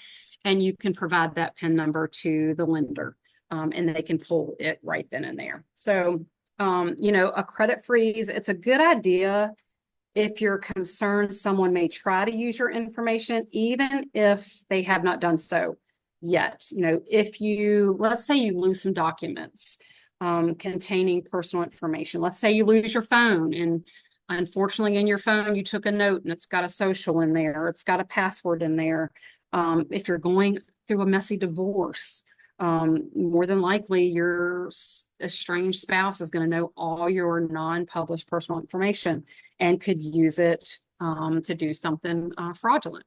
S1: and you can provide that PIN number to the lender, and they can pull it right then and there. So, a credit freeze, it's a good idea if you're concerned someone may try to use your information, even if they have not done so yet. If let's say you lose some documents containing personal information. Let's say you lose your phone, and unfortunately in your phone you took a note and it's got a social in there, it's got a password in there. If you're going through a messy divorce, more than likely your estranged spouse is going to know all your non-published personal information and could use it to do something fraudulent.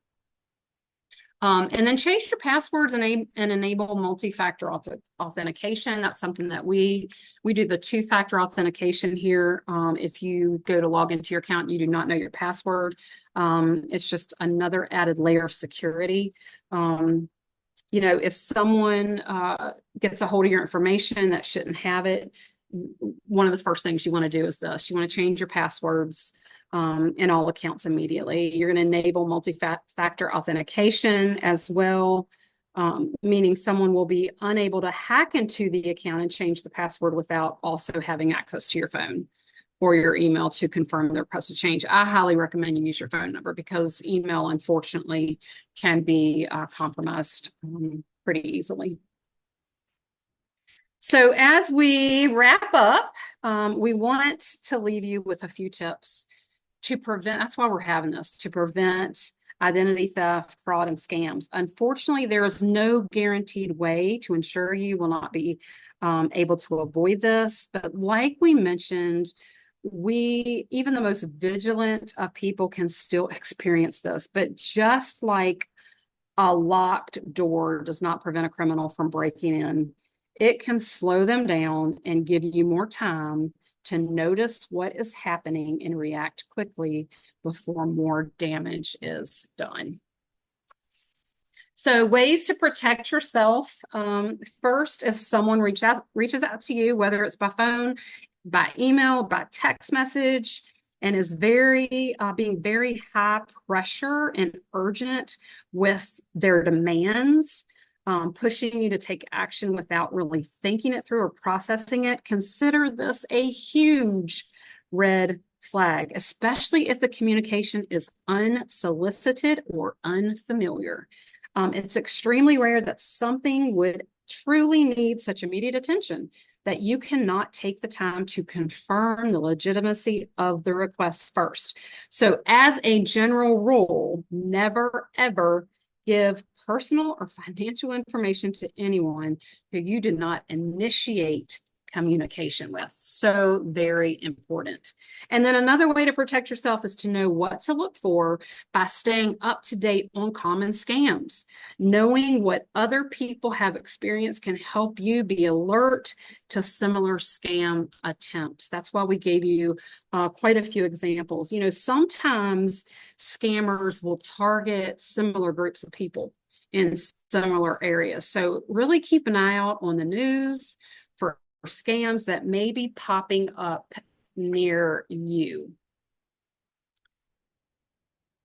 S1: And then change your passwords and enable multi-factor authentication. That's something that we do, the two-factor authentication here. If you go to log into your account and you do not know your password, it's just another added layer of security. If someone gets a hold of your information that shouldn't have it, one of the first things you want to do is this. You want to change your passwords in all accounts immediately. You're going to enable multi-factor authentication as well, meaning someone will be unable to hack into the account and change the password without also having access to your phone or your email to confirm their request to change. I highly recommend you use your phone number, because email, unfortunately, can be compromised pretty easily. So as we wrap up, we want to leave you with a few tips to prevent, that's why we're having this, to prevent identity theft, fraud, and scams. Unfortunately, there is no guaranteed way to ensure you will not be able to avoid this. But like we mentioned, even the most vigilant of people can still experience this. But just like a locked door does not prevent a criminal from breaking in, it can slow them down and give you more time to notice what is happening and react quickly before more damage is done. So ways to protect yourself. First, if someone reaches out to you, whether it's by phone, by email, by text message, and is being very high pressure and urgent with their demands, pushing you to take action without really thinking it through or processing it, consider this a huge red flag, especially if the communication is unsolicited or unfamiliar. It's extremely rare that something would truly need such immediate attention that you cannot take the time to confirm the legitimacy of the request first. So as a general rule, never, ever give personal or financial information to anyone who you did not initiate communication with. So very important. And then another way to protect yourself is to know what to look for by staying up to date on common scams. Knowing what other people have experienced can help you be alert to similar scam attempts. That's why we gave you quite a few examples. Sometimes scammers will target similar groups of people in similar areas. So really keep an eye out on the news for scams that may be popping up near you.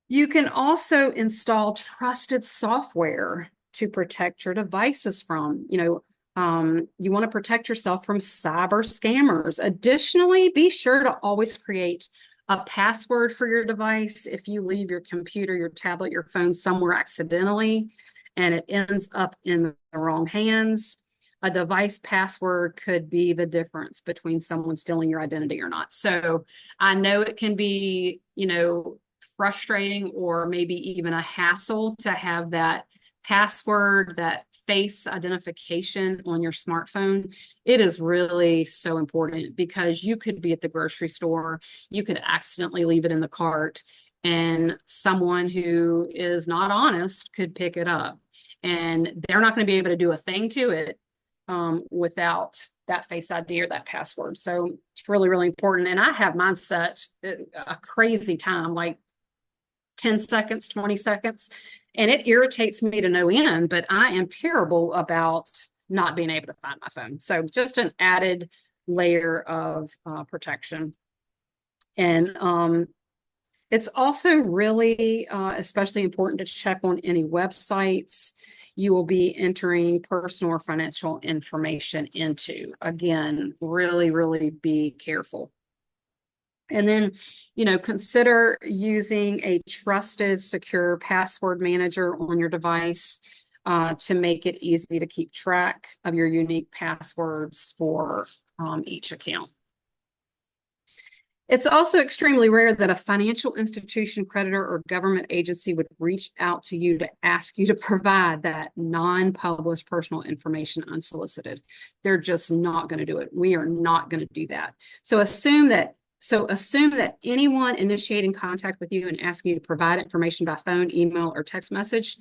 S1: You can also install trusted software to protect your devices from, you want to protect yourself from cyber scammers. Additionally, be sure to always create a password for your device. If you leave your computer, your tablet, your phone somewhere accidentally, and it ends up in the wrong hands, a device password could be the difference between someone stealing your identity or not. So I know it can be, frustrating or maybe even a hassle to have that password, that face identification on your smartphone. It is really so important, because you could be at the grocery store, you could accidentally leave it in the cart, and someone who is not honest could pick it up, and they're not going to be able to do a thing to it without that Face ID or that password. So it's really, really important. And I have mine set a crazy time, like 10 seconds, 20 seconds. And it irritates me to no end, but I am terrible about not being able to find my phone. So just an added layer of protection. And it's also really especially important to check on any websites you will be entering personal or financial information into. Again, really, really be careful. And then, consider using a trusted, secure password manager on your device to make it easy to keep track of your unique passwords for each account. It's also extremely rare that a financial institution, creditor, or government agency would reach out to you to ask you to provide that non-published personal information unsolicited. They're just not going to do it. We are not going to do that. So assume that anyone initiating contact with you and asking you to provide information by phone, email, or text message,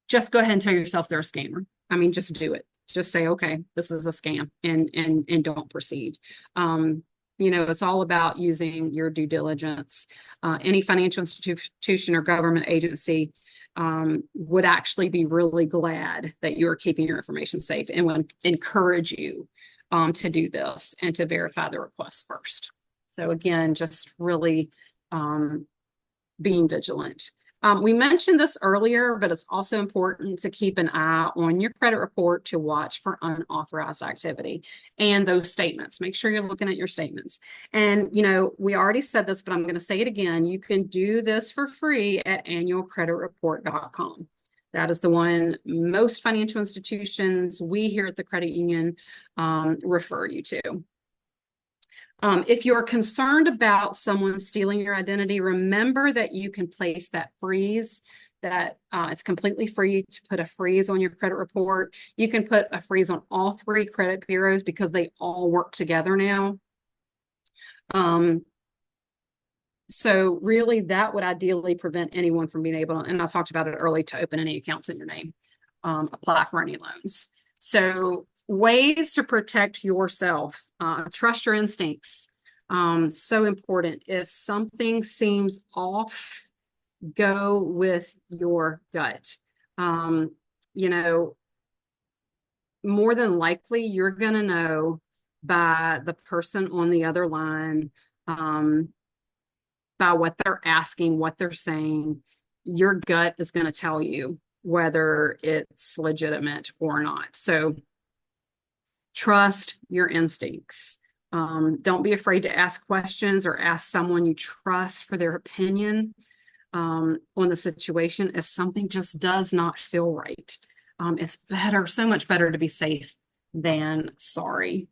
S1: just go ahead and tell yourself they're a scammer. I mean, just do it. Just say, okay, this is a scam, and don't proceed. It's all about using your due diligence. Any financial institution or government agency would actually be really glad that you're keeping your information safe and would encourage you to do this and to verify the request first. So again, just really being vigilant. We mentioned this earlier, but it's also important to keep an eye on your credit report to watch for unauthorized activity and those statements. Make sure you're looking at your statements. And, we already said this, but I'm going to say it again. You can do this for free at annualcreditreport.com. That is the one most financial institutions we here at the credit union refer you to. If you're concerned about someone stealing your identity, remember that you can place that freeze, that it's completely free to put a freeze on your credit report. You can put a freeze on all 3 credit bureaus because they all work together now. So really that would ideally prevent anyone from being able, and I talked about it early, to open any accounts in your name, apply for any loans. So ways to protect yourself, trust your instincts. So important. If something seems off, go with your gut. More than likely, you're going to know by the person on the other line, by what they're asking, what they're saying. Your gut is going to tell you whether it's legitimate or not. So trust your instincts. Don't be afraid to ask questions or ask someone you trust for their opinion on the situation if something just does not feel right. It's so much better to be safe than sorry.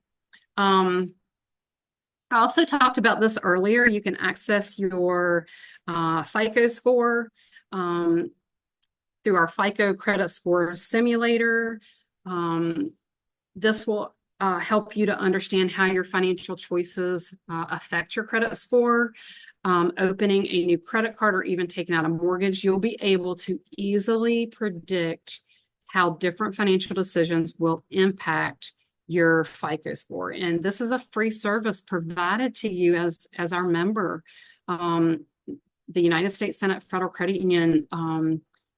S1: I also talked about this earlier. You can access your FICO score through our FICO credit score simulator. This will help you to understand how your financial choices affect your credit score. Opening a new credit card or even taking out a mortgage, you'll be able to easily predict how different financial decisions will impact your FICO score. And this is a free service provided to you as our member. The United States Senate Federal Credit Union,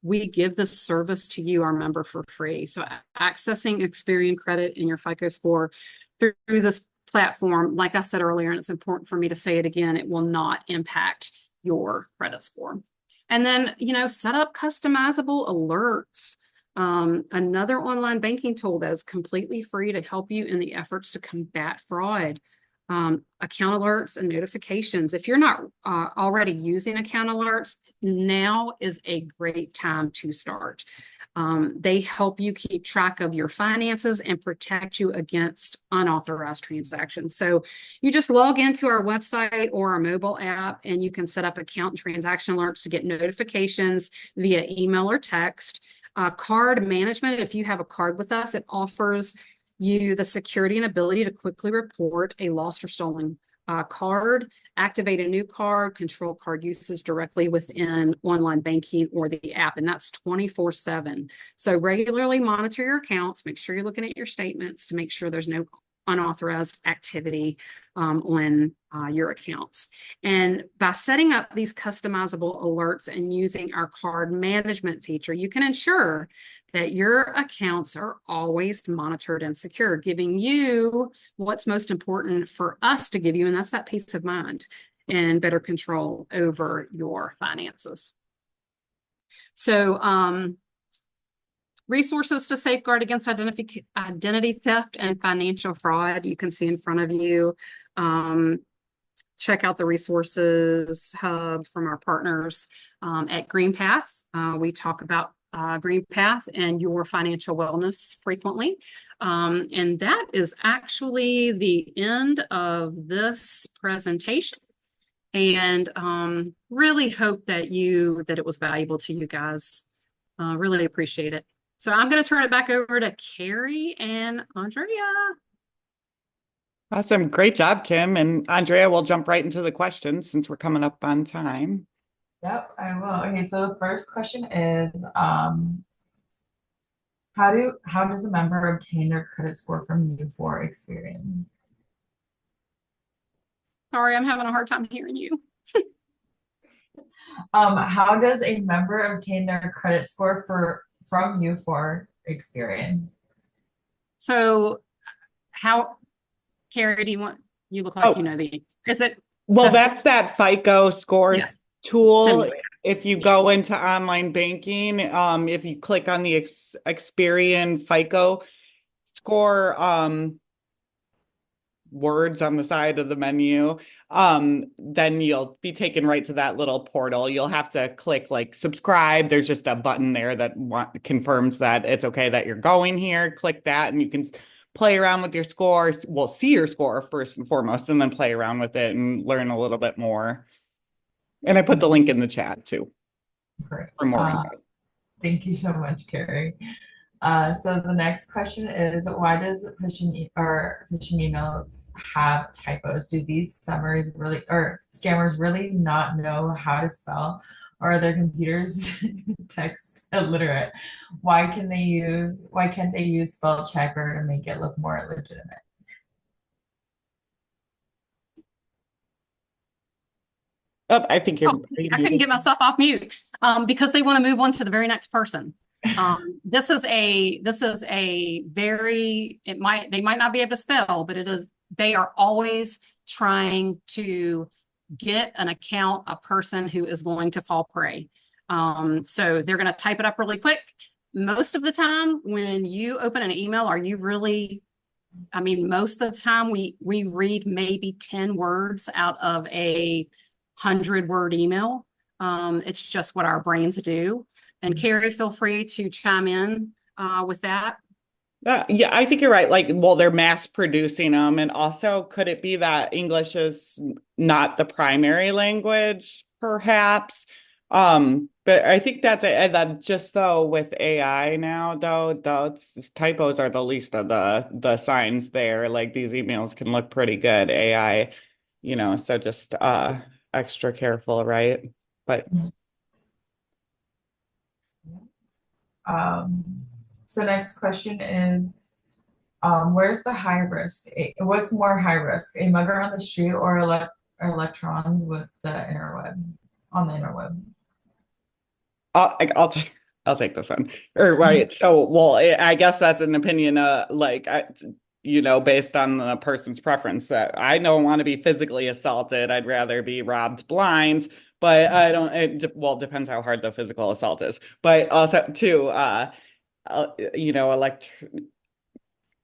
S1: we give this service to you, our member, for free. So accessing Experian credit in your FICO score through this platform, like I said earlier, and it's important for me to say it again, it will not impact your credit score. And then, set up customizable alerts. Another online banking tool that is completely free to help you in the efforts to combat fraud. Account alerts and notifications. If you're not already using account alerts, now is a great time to start. They help you keep track of your finances and protect you against unauthorized transactions. So you just log into our website or our mobile app, and you can set up account and transaction alerts to get notifications via email or text. Card management, if you have a card with us, it offers you the security and ability to quickly report a lost or stolen card, activate a new card, control card uses directly within online banking or the app, and that's 24/7. So regularly monitor your accounts, make sure you're looking at your statements to make sure there's no unauthorized activity on your accounts. And by setting up these customizable alerts and using our card management feature, you can ensure that your accounts are always monitored and secure, giving you what's most important for us to give you, and that's that peace of mind and better control over your finances. So, resources to safeguard against identity theft and financial fraud, you can see in front of you. Check out the resources hub from our partners at GreenPath. We talk about GreenPath and your financial wellness frequently. And that is actually the end of this presentation. And really hope that it was valuable to you guys. Really appreciate it. So I'm going to turn it back over to Carrie and Andrea.
S2: Awesome. Great job, Kim. And Andrea, we'll jump right into the questions since we're coming up on time.
S3: Yep, I will. Okay, so the first question is, how does a member obtain their credit score from U4 Experian?
S1: Sorry, I'm having a hard time hearing you.
S3: How does a member obtain their credit score from U4 Experian?
S1: So Carrie, you look like you know is it?
S2: Well, that's that FICO scores tool.
S1: Simulator.
S2: If you go into online banking, if you click on the Experian FICO score words on the side of the menu, then you'll be taken right to that little portal. You'll have to click like subscribe. There's just a button there that confirms that it's okay that you're going here. Click that and you can play around with your scores. Well, see your score first and foremost, and then play around with it and learn a little bit more. And I put the link in the chat too.
S3: Great.
S2: For more info.
S3: Thank you so much, Carrie. So the next question is, why does phishing emails have typos? Do these scammers really not know how to spell, or are their computers text illiterate? Why can't they use spell checker to make it look more legitimate?
S2: Oh, I think you're.
S1: I couldn't get myself off mute because they want to move on to the very next person. This is a very, they might not be able to spell, but they are always trying to get an account, a person who is going to fall prey. So they're going to type it up really quick. Most of the time when you open an email, most of the time we read maybe 10 words out of a 100-word email. It's just what our brains do. And Carrie, feel free to chime in with that.
S2: Yeah, I think you're right. They're mass producing them. And also, could it be that English is not the primary language, perhaps? But I think that's it. That just though with AI now, though, typos are the least of the signs there. Like these emails can look pretty good, AI, so just extra careful, right? But
S3: so next question is, where's the high risk? What's more high risk, a mugger on the street or electrons with the on the interweb?
S2: I'll take this one. Right. So, well, I guess that's an opinion, based on the person's preference. That I don't want to be physically assaulted. I'd rather be robbed blind. But I don't. It depends how hard the physical assault is. But also, too,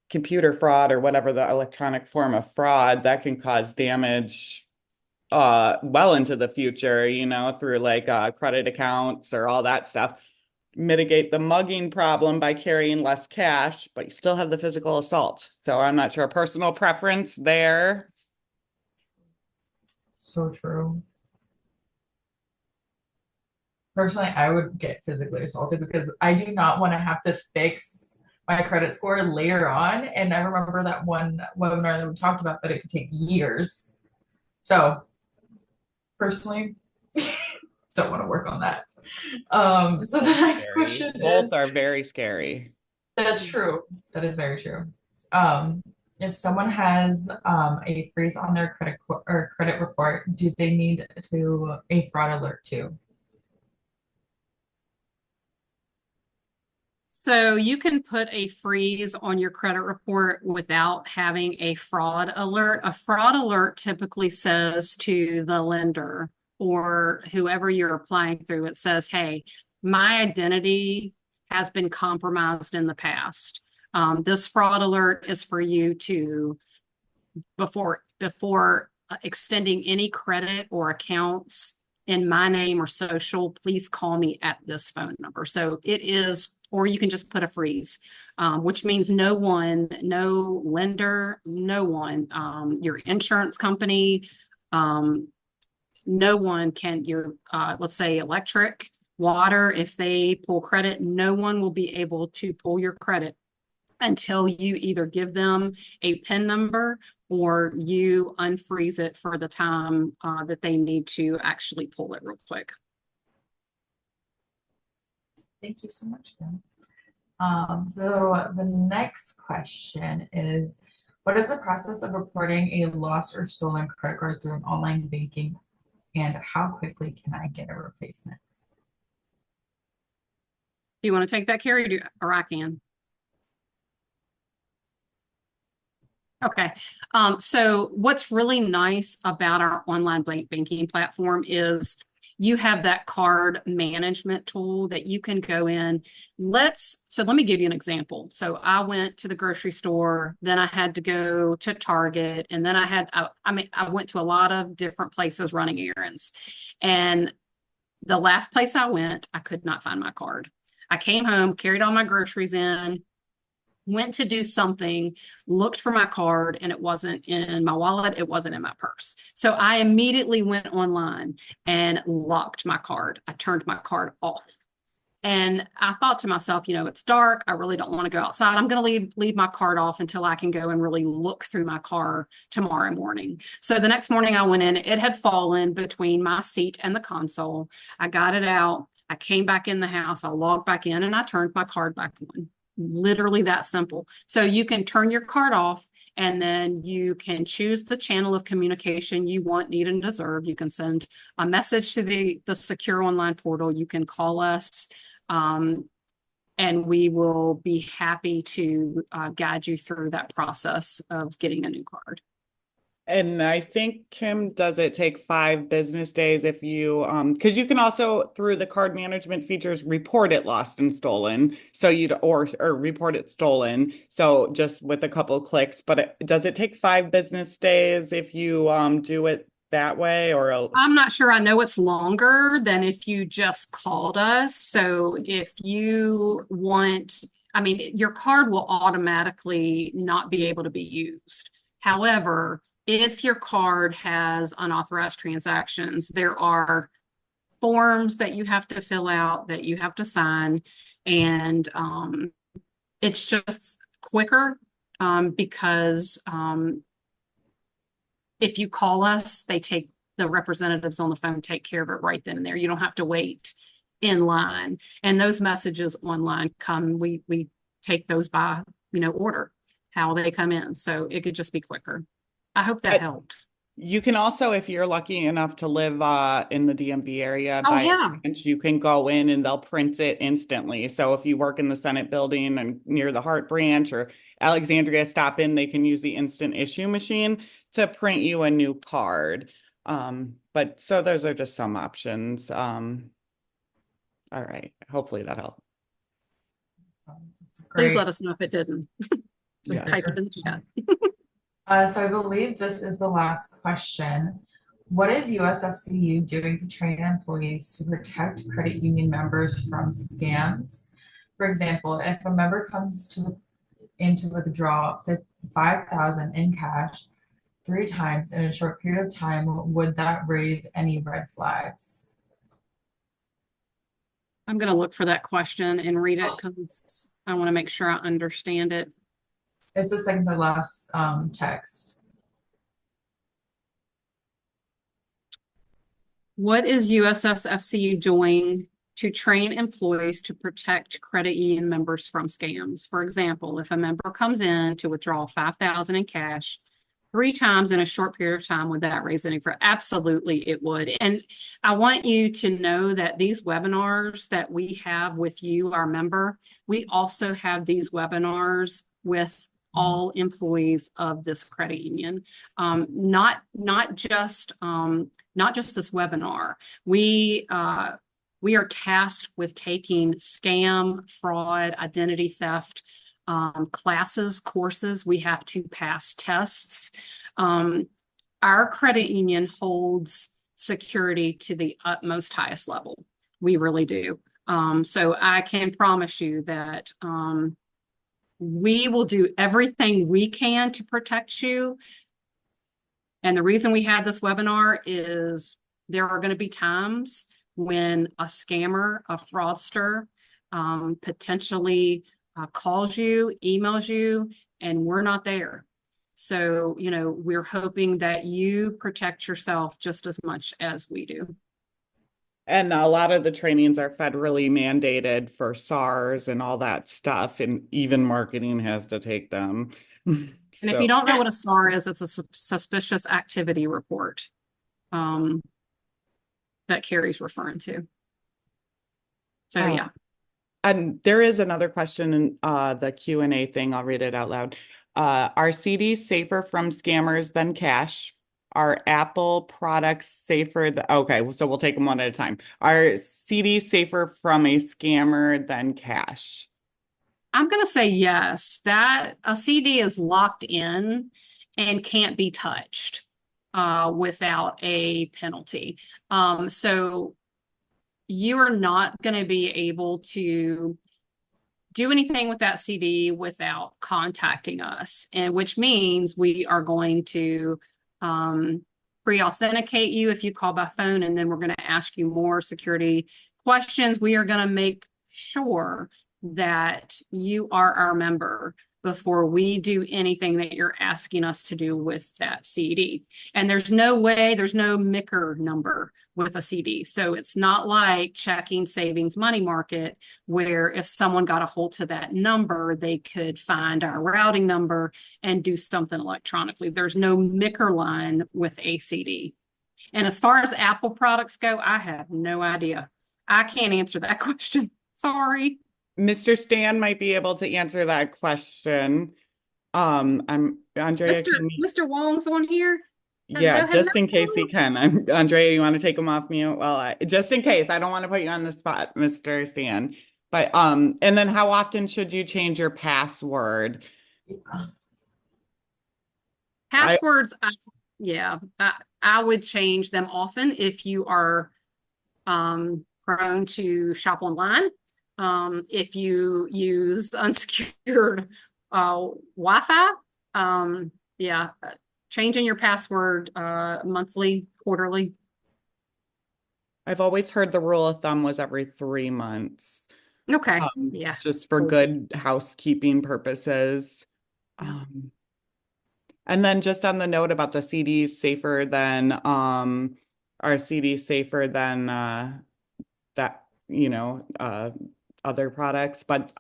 S2: computer fraud or whatever the electronic form of fraud that can cause damage well into the future, through credit accounts or all that stuff. Mitigate the mugging problem by carrying less cash, but you still have the physical assault. So I'm not sure. Personal preference there.
S3: So true. Personally, I would get physically assaulted because I do not want to have to fix my credit score later on. And I remember that one webinar that we talked about that it could take years. So personally, don't want to work on that. So the next
S2: Scary.
S3: question
S2: Both
S3: is,
S2: are very scary.
S3: that's true. That is very true. If someone has a freeze on their or credit report, do they need to a fraud alert too?
S1: So you can put a freeze on your credit report without having a fraud alert. A fraud alert typically says to the lender or whoever you're applying through, it says, hey, my identity has been compromised in the past. This fraud alert is for you to, before extending any credit or accounts in my name or social, please call me at this phone number. So it is, or you can just put a freeze, which means no one, no lender, no one, your insurance company, no one can, your, let's say electric, water, if they pull credit, no one will be able to pull your credit until you either give them a PIN number or you unfreeze it for the time that they need to actually pull it real quick.
S3: Thank you so much, Kim. So the next question is, what is the process of reporting a lost or stolen credit card through an online banking, and how quickly can I get a replacement?
S1: Do you want to take that, Carrie, or I can? Okay. So what's really nice about our online banking platform is you have that card management tool that you can go in. So let me give you an example. So I went to the grocery store, then I had to go to Target, and then I went to a lot of different places running errands. And the last place I went, I could not find my card. I came home, carried all my groceries in, went to do something, looked for my card, and it wasn't in my wallet, it wasn't in my purse. So I immediately went online and locked my card. I turned my card off. And I thought to myself, it's dark. I really don't want to go outside. I'm going to leave my card off until I can go and really look through my car tomorrow morning. So the next morning I went in, it had fallen between my seat and the console. I got it out. I came back in the house. I logged back in and I turned my card back on. Literally that simple. So you can turn your card off and then you can choose the channel of communication you want, need, and deserve. You can send a message to the secure online portal. You can call us, and we will be happy to guide you through that process of getting a new card.
S2: And I think, Kim, does it take 5 business days if you because you can also through the card management features report it lost and stolen. So you'd or report it stolen. So just with a couple of clicks, but does it take 5 business days if you do it that way or
S1: I'm not sure. I know it's longer than if you just called us. So if you want, I mean, your card will automatically not be able to be used. However, if your card has unauthorized transactions, there are forms that you have to fill out, that you have to sign, and it's just quicker because if you call us, the representatives on the phone take care of it right then and there. You don't have to wait in line. And those messages online come, we take those by, order, how they come in. So it could just be quicker. I hope that helped.
S2: You can also, if you're lucky enough to live in the DMV area,
S1: Oh, yeah.
S2: you can go in and they'll print it instantly. So if you work in the Senate building and near the Hart branch or Alexandria, stop in, they can use the instant issue machine to print you a new card. But so those are just some options. All right. Hopefully that helped.
S1: Please let us know if it didn't. Just
S2: Yeah.
S1: type it in the chat.
S3: So I believe this is the last question. What is USFCU doing to train employees to protect credit union members from scams? For example, if a member comes in to withdraw 5,000 in cash 3 times in a short period of time, would that raise any red flags?
S1: I'm going to look for that question and read it because I want to make sure I understand it.
S3: It's the second to last text.
S1: What is USSFCU doing to train employees to protect credit union members from scams? For example, if a member comes in to withdraw 5,000 in cash 3 times in a short period of time, would that raise any for? Absolutely, it would. And I want you to know that these webinars that we have with you, our member, we also have these webinars with all employees of this credit union. Not just this webinar. We are tasked with taking scam, fraud, identity theft classes, courses. We have to pass tests. Our credit union holds security to the utmost highest level. We really do. So I can promise you that we will do everything we can to protect you. And the reason we have this webinar is there are going to be times when a scammer, a fraudster, potentially calls you, emails you, and we're not there. So, we're hoping that you protect yourself just as much as we do.
S2: And a lot of the trainings are federally mandated for SARS and all that stuff, and even marketing has to take them.
S1: And if you don't know what a SAR is, it's a suspicious activity report that Carrie's referring to. So, yeah.
S2: And there is another question in the Q&A thing. I'll read it out loud. Are CDs safer from scammers than cash? Are Apple products safer? Okay, so we'll take them one at a time. Are CDs safer from a scammer than cash?
S1: I'm going to say yes, that a CD is locked in and can't be touched without a penalty. So you are not going to be able to do anything with that CD without contacting us, and which means we are going to pre-authenticate you if you call by phone, and then we're going to ask you more security questions. We are going to make sure that you are our member before we do anything that you're asking us to do with that CD. And there's no MICR number with a CD. So it's not like checking, savings, money market, where if someone got a hold to that number, they could find our routing number and do something electronically. There's no MICR line with a CD. And as far as Apple products go, I have no idea. I can't answer that question. Sorry.
S2: Mr. Stan might be able to answer that question. I'm Andrea.
S1: Mr. Wong's on here.
S2: Yeah, just in case he can. Andrea, you want to take him off mute? Well, just in case. I don't want to put you on the spot, Mr. Stan. But and then how often should you change your password?
S1: Passwords, I would change them often if you are prone to shop online. If you use unsecured Wi-Fi, changing your password monthly, quarterly.
S2: I've always heard the rule of thumb was every 3 months.
S1: Okay.
S2: Just for good housekeeping purposes. And then just on the note about the CDs safer than are CDs safer than that, other products, but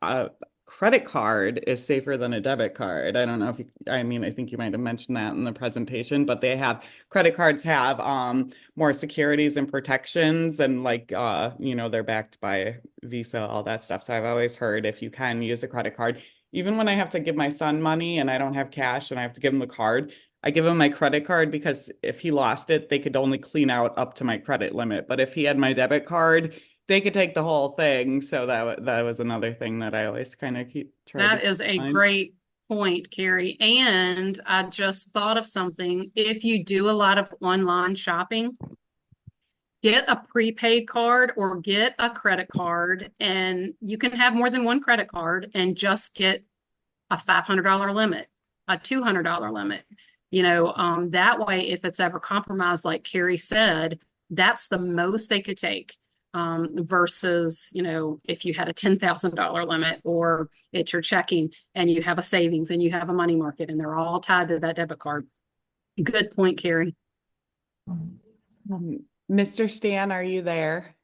S2: credit card is safer than a debit card. I don't know if I think you might have mentioned that in the presentation, but credit cards have more securities and protections, and they're backed by Visa, all that stuff. So I've always heard if you can use a credit card, even when I have to give my son money and I don't have cash and I have to give him the card, I give him my credit card, because if he lost it, they could only clean out up to my credit limit. But if he had my debit card, they could take the whole thing. So that was another thing that I always kind of keep trying.
S1: That is a great point, Carrie. And I just thought of something. If you do a lot of online shopping, get a prepaid card or get a credit card, and you can have more than one credit card and just get a $500 limit, a $200 limit. That way, if it's ever compromised, like Carrie said, that's the most they could take. Versus, if you had a $10,000 limit, or it's your checking and you have a savings and you have a money market, and they're all tied to that debit card. Good point, Carrie.
S2: Mr. Stan, are you there?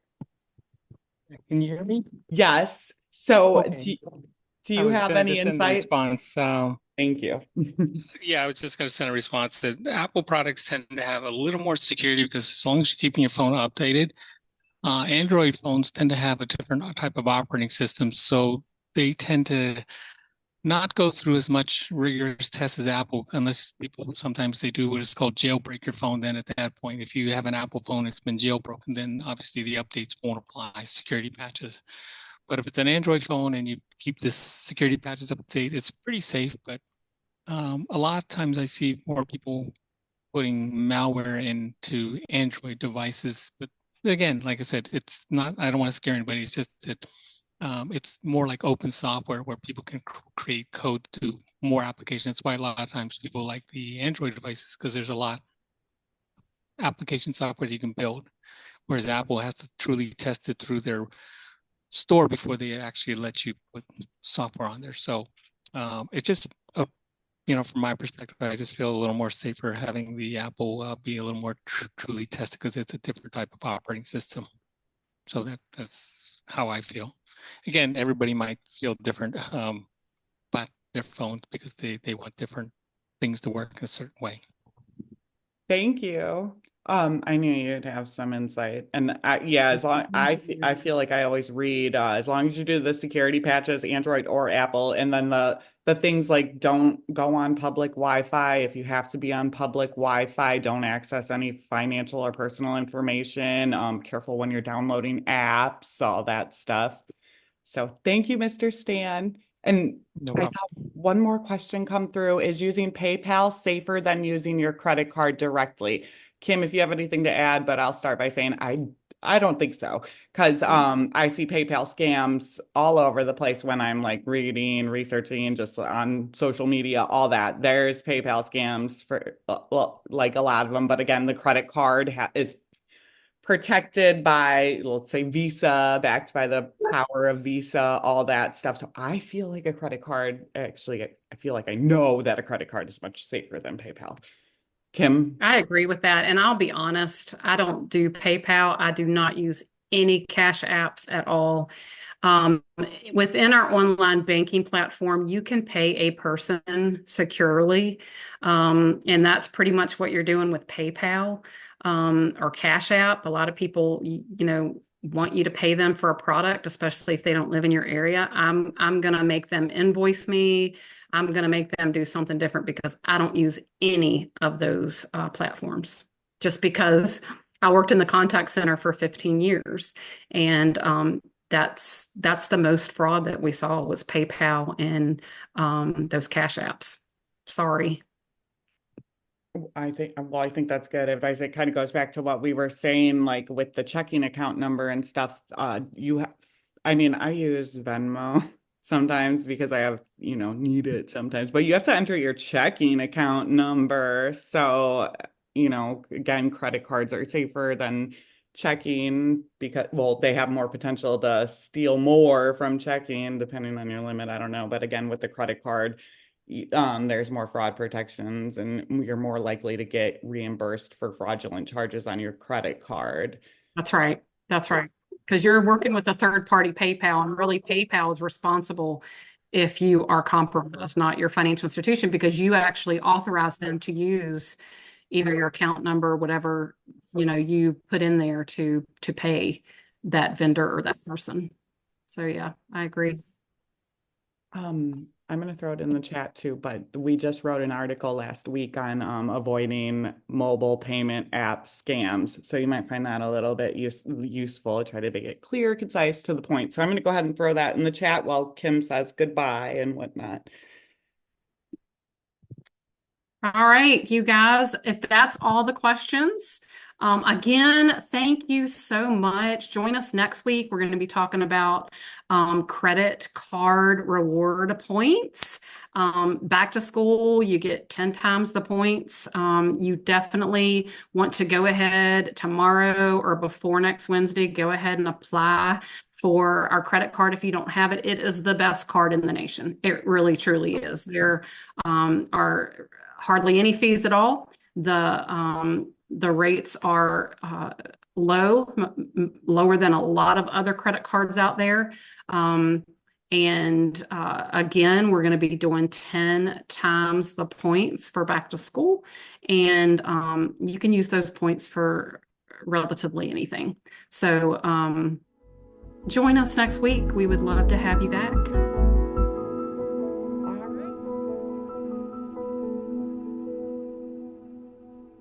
S4: Can you hear me?
S2: Yes. So
S4: Okay.
S2: do
S4: I
S2: you
S4: was
S2: have
S4: gonna
S2: any
S4: just send a
S2: insight?
S4: response.
S2: Thank you.
S4: Yeah, I was just gonna send a response that Apple products tend to have a little more security because as long as you're keeping your phone updated, Android phones tend to have a different type of operating system, so they tend to not go through as much rigorous tests as Apple, unless people sometimes they do what is called jailbreak your phone. Then at that point, if you have an Apple phone that's been jailbroken, then obviously the updates won't apply, security patches. But if it's an Android phone and you keep this security patches update, it's pretty safe. But a lot of times I see more people putting malware into Android devices. But again, like I said, it's not, I don't want to scare anybody. It's just that it's more like open software where people can create code to more applications. That's why a lot of times people like the Android devices because there's a lot application software you can build, whereas Apple has to truly test it through their store before they actually let you put software on there. So it's just a from my perspective, I just feel a little more safer having the Apple be a little more truly tested because it's a different type of operating system. So that's how I feel. Again, everybody might feel different about their phones because they want different things to work in a certain way.
S2: Thank you. I knew you'd have some insight. And yeah, as long I feel like I always read as long as you do the security patches, Android or Apple, and then the things like don't go on public Wi-Fi. If you have to be on public Wi-Fi, don't access any financial or personal information. Careful when you're downloading apps, all that stuff. So thank you, Mr. Stan. And
S4: No
S2: I
S4: problem.
S2: saw one more question come through. Is using PayPal safer than using your credit card directly? Kim, if you have anything to add, but I'll start by saying I don't think so. Because I see PayPal scams all over the place when I'm like reading, researching, just on social media, all that. There's PayPal scams for well, like a lot of them. But again, the credit card is protected by, let's say, Visa, backed by the power of Visa, all that stuff. So I feel like a credit card, actually, I feel like I know that a credit card is much safer than PayPal. Kim?
S1: I agree with that. And I'll be honest, I don't do PayPal. I do not use any cash apps at all. Um, Within our online banking platform, you can pay a person securely. And that's pretty much what you're doing with PayPal or Cash App. A lot of people, want you to pay them for a product, especially if they don't live in your area. I'm gonna make them invoice me. I'm going to make them do something different because I don't use any of those platforms just because I worked in the contact center for 15 years. And that's the most fraud that we saw was PayPal and those cash apps. Sorry.
S2: I think that's good advice. It kind of goes back to what we were saying, like with the checking account number and stuff. You have, I mean, I use Venmo sometimes because I have, need it sometimes, but you have to enter your checking account number. So, again, credit cards are safer than checking because, well, they have more potential to steal more from checking depending on your limit. I don't know. But again, with the credit card, there's more fraud protections and you're more likely to get reimbursed for fraudulent charges on your credit card.
S1: That's right. That's right. Because you're working with a third party PayPal, and really PayPal is responsible if you are compromised, not your financial institution, because you actually authorize them to use either your account number, whatever, you put in there to pay that vendor or that person. So yeah, I agree.
S2: I'm going to throw it in the chat too, but we just wrote an article last week on avoiding mobile payment app scams. So you might find that a little bit useful. Try to make it clear, concise, to the point. So I'm going to go ahead and throw that in the chat while Kim says goodbye and whatnot.
S1: All right, you guys, if that's all the questions, again, thank you so much. Join us next week. We're going to be talking about credit card reward points. Back to school, you get 10 times the points. You definitely want to go ahead tomorrow or before next Wednesday, go ahead and apply for our credit card if you don't have it. It is the best card in the nation. It really, truly is. There are hardly any fees at all. The rates are low, lower than a lot of other credit cards out there. And again, we're going to be doing 10 times the points for back to school. And you can use those points for relatively anything. So join us next week. We would love to have you back.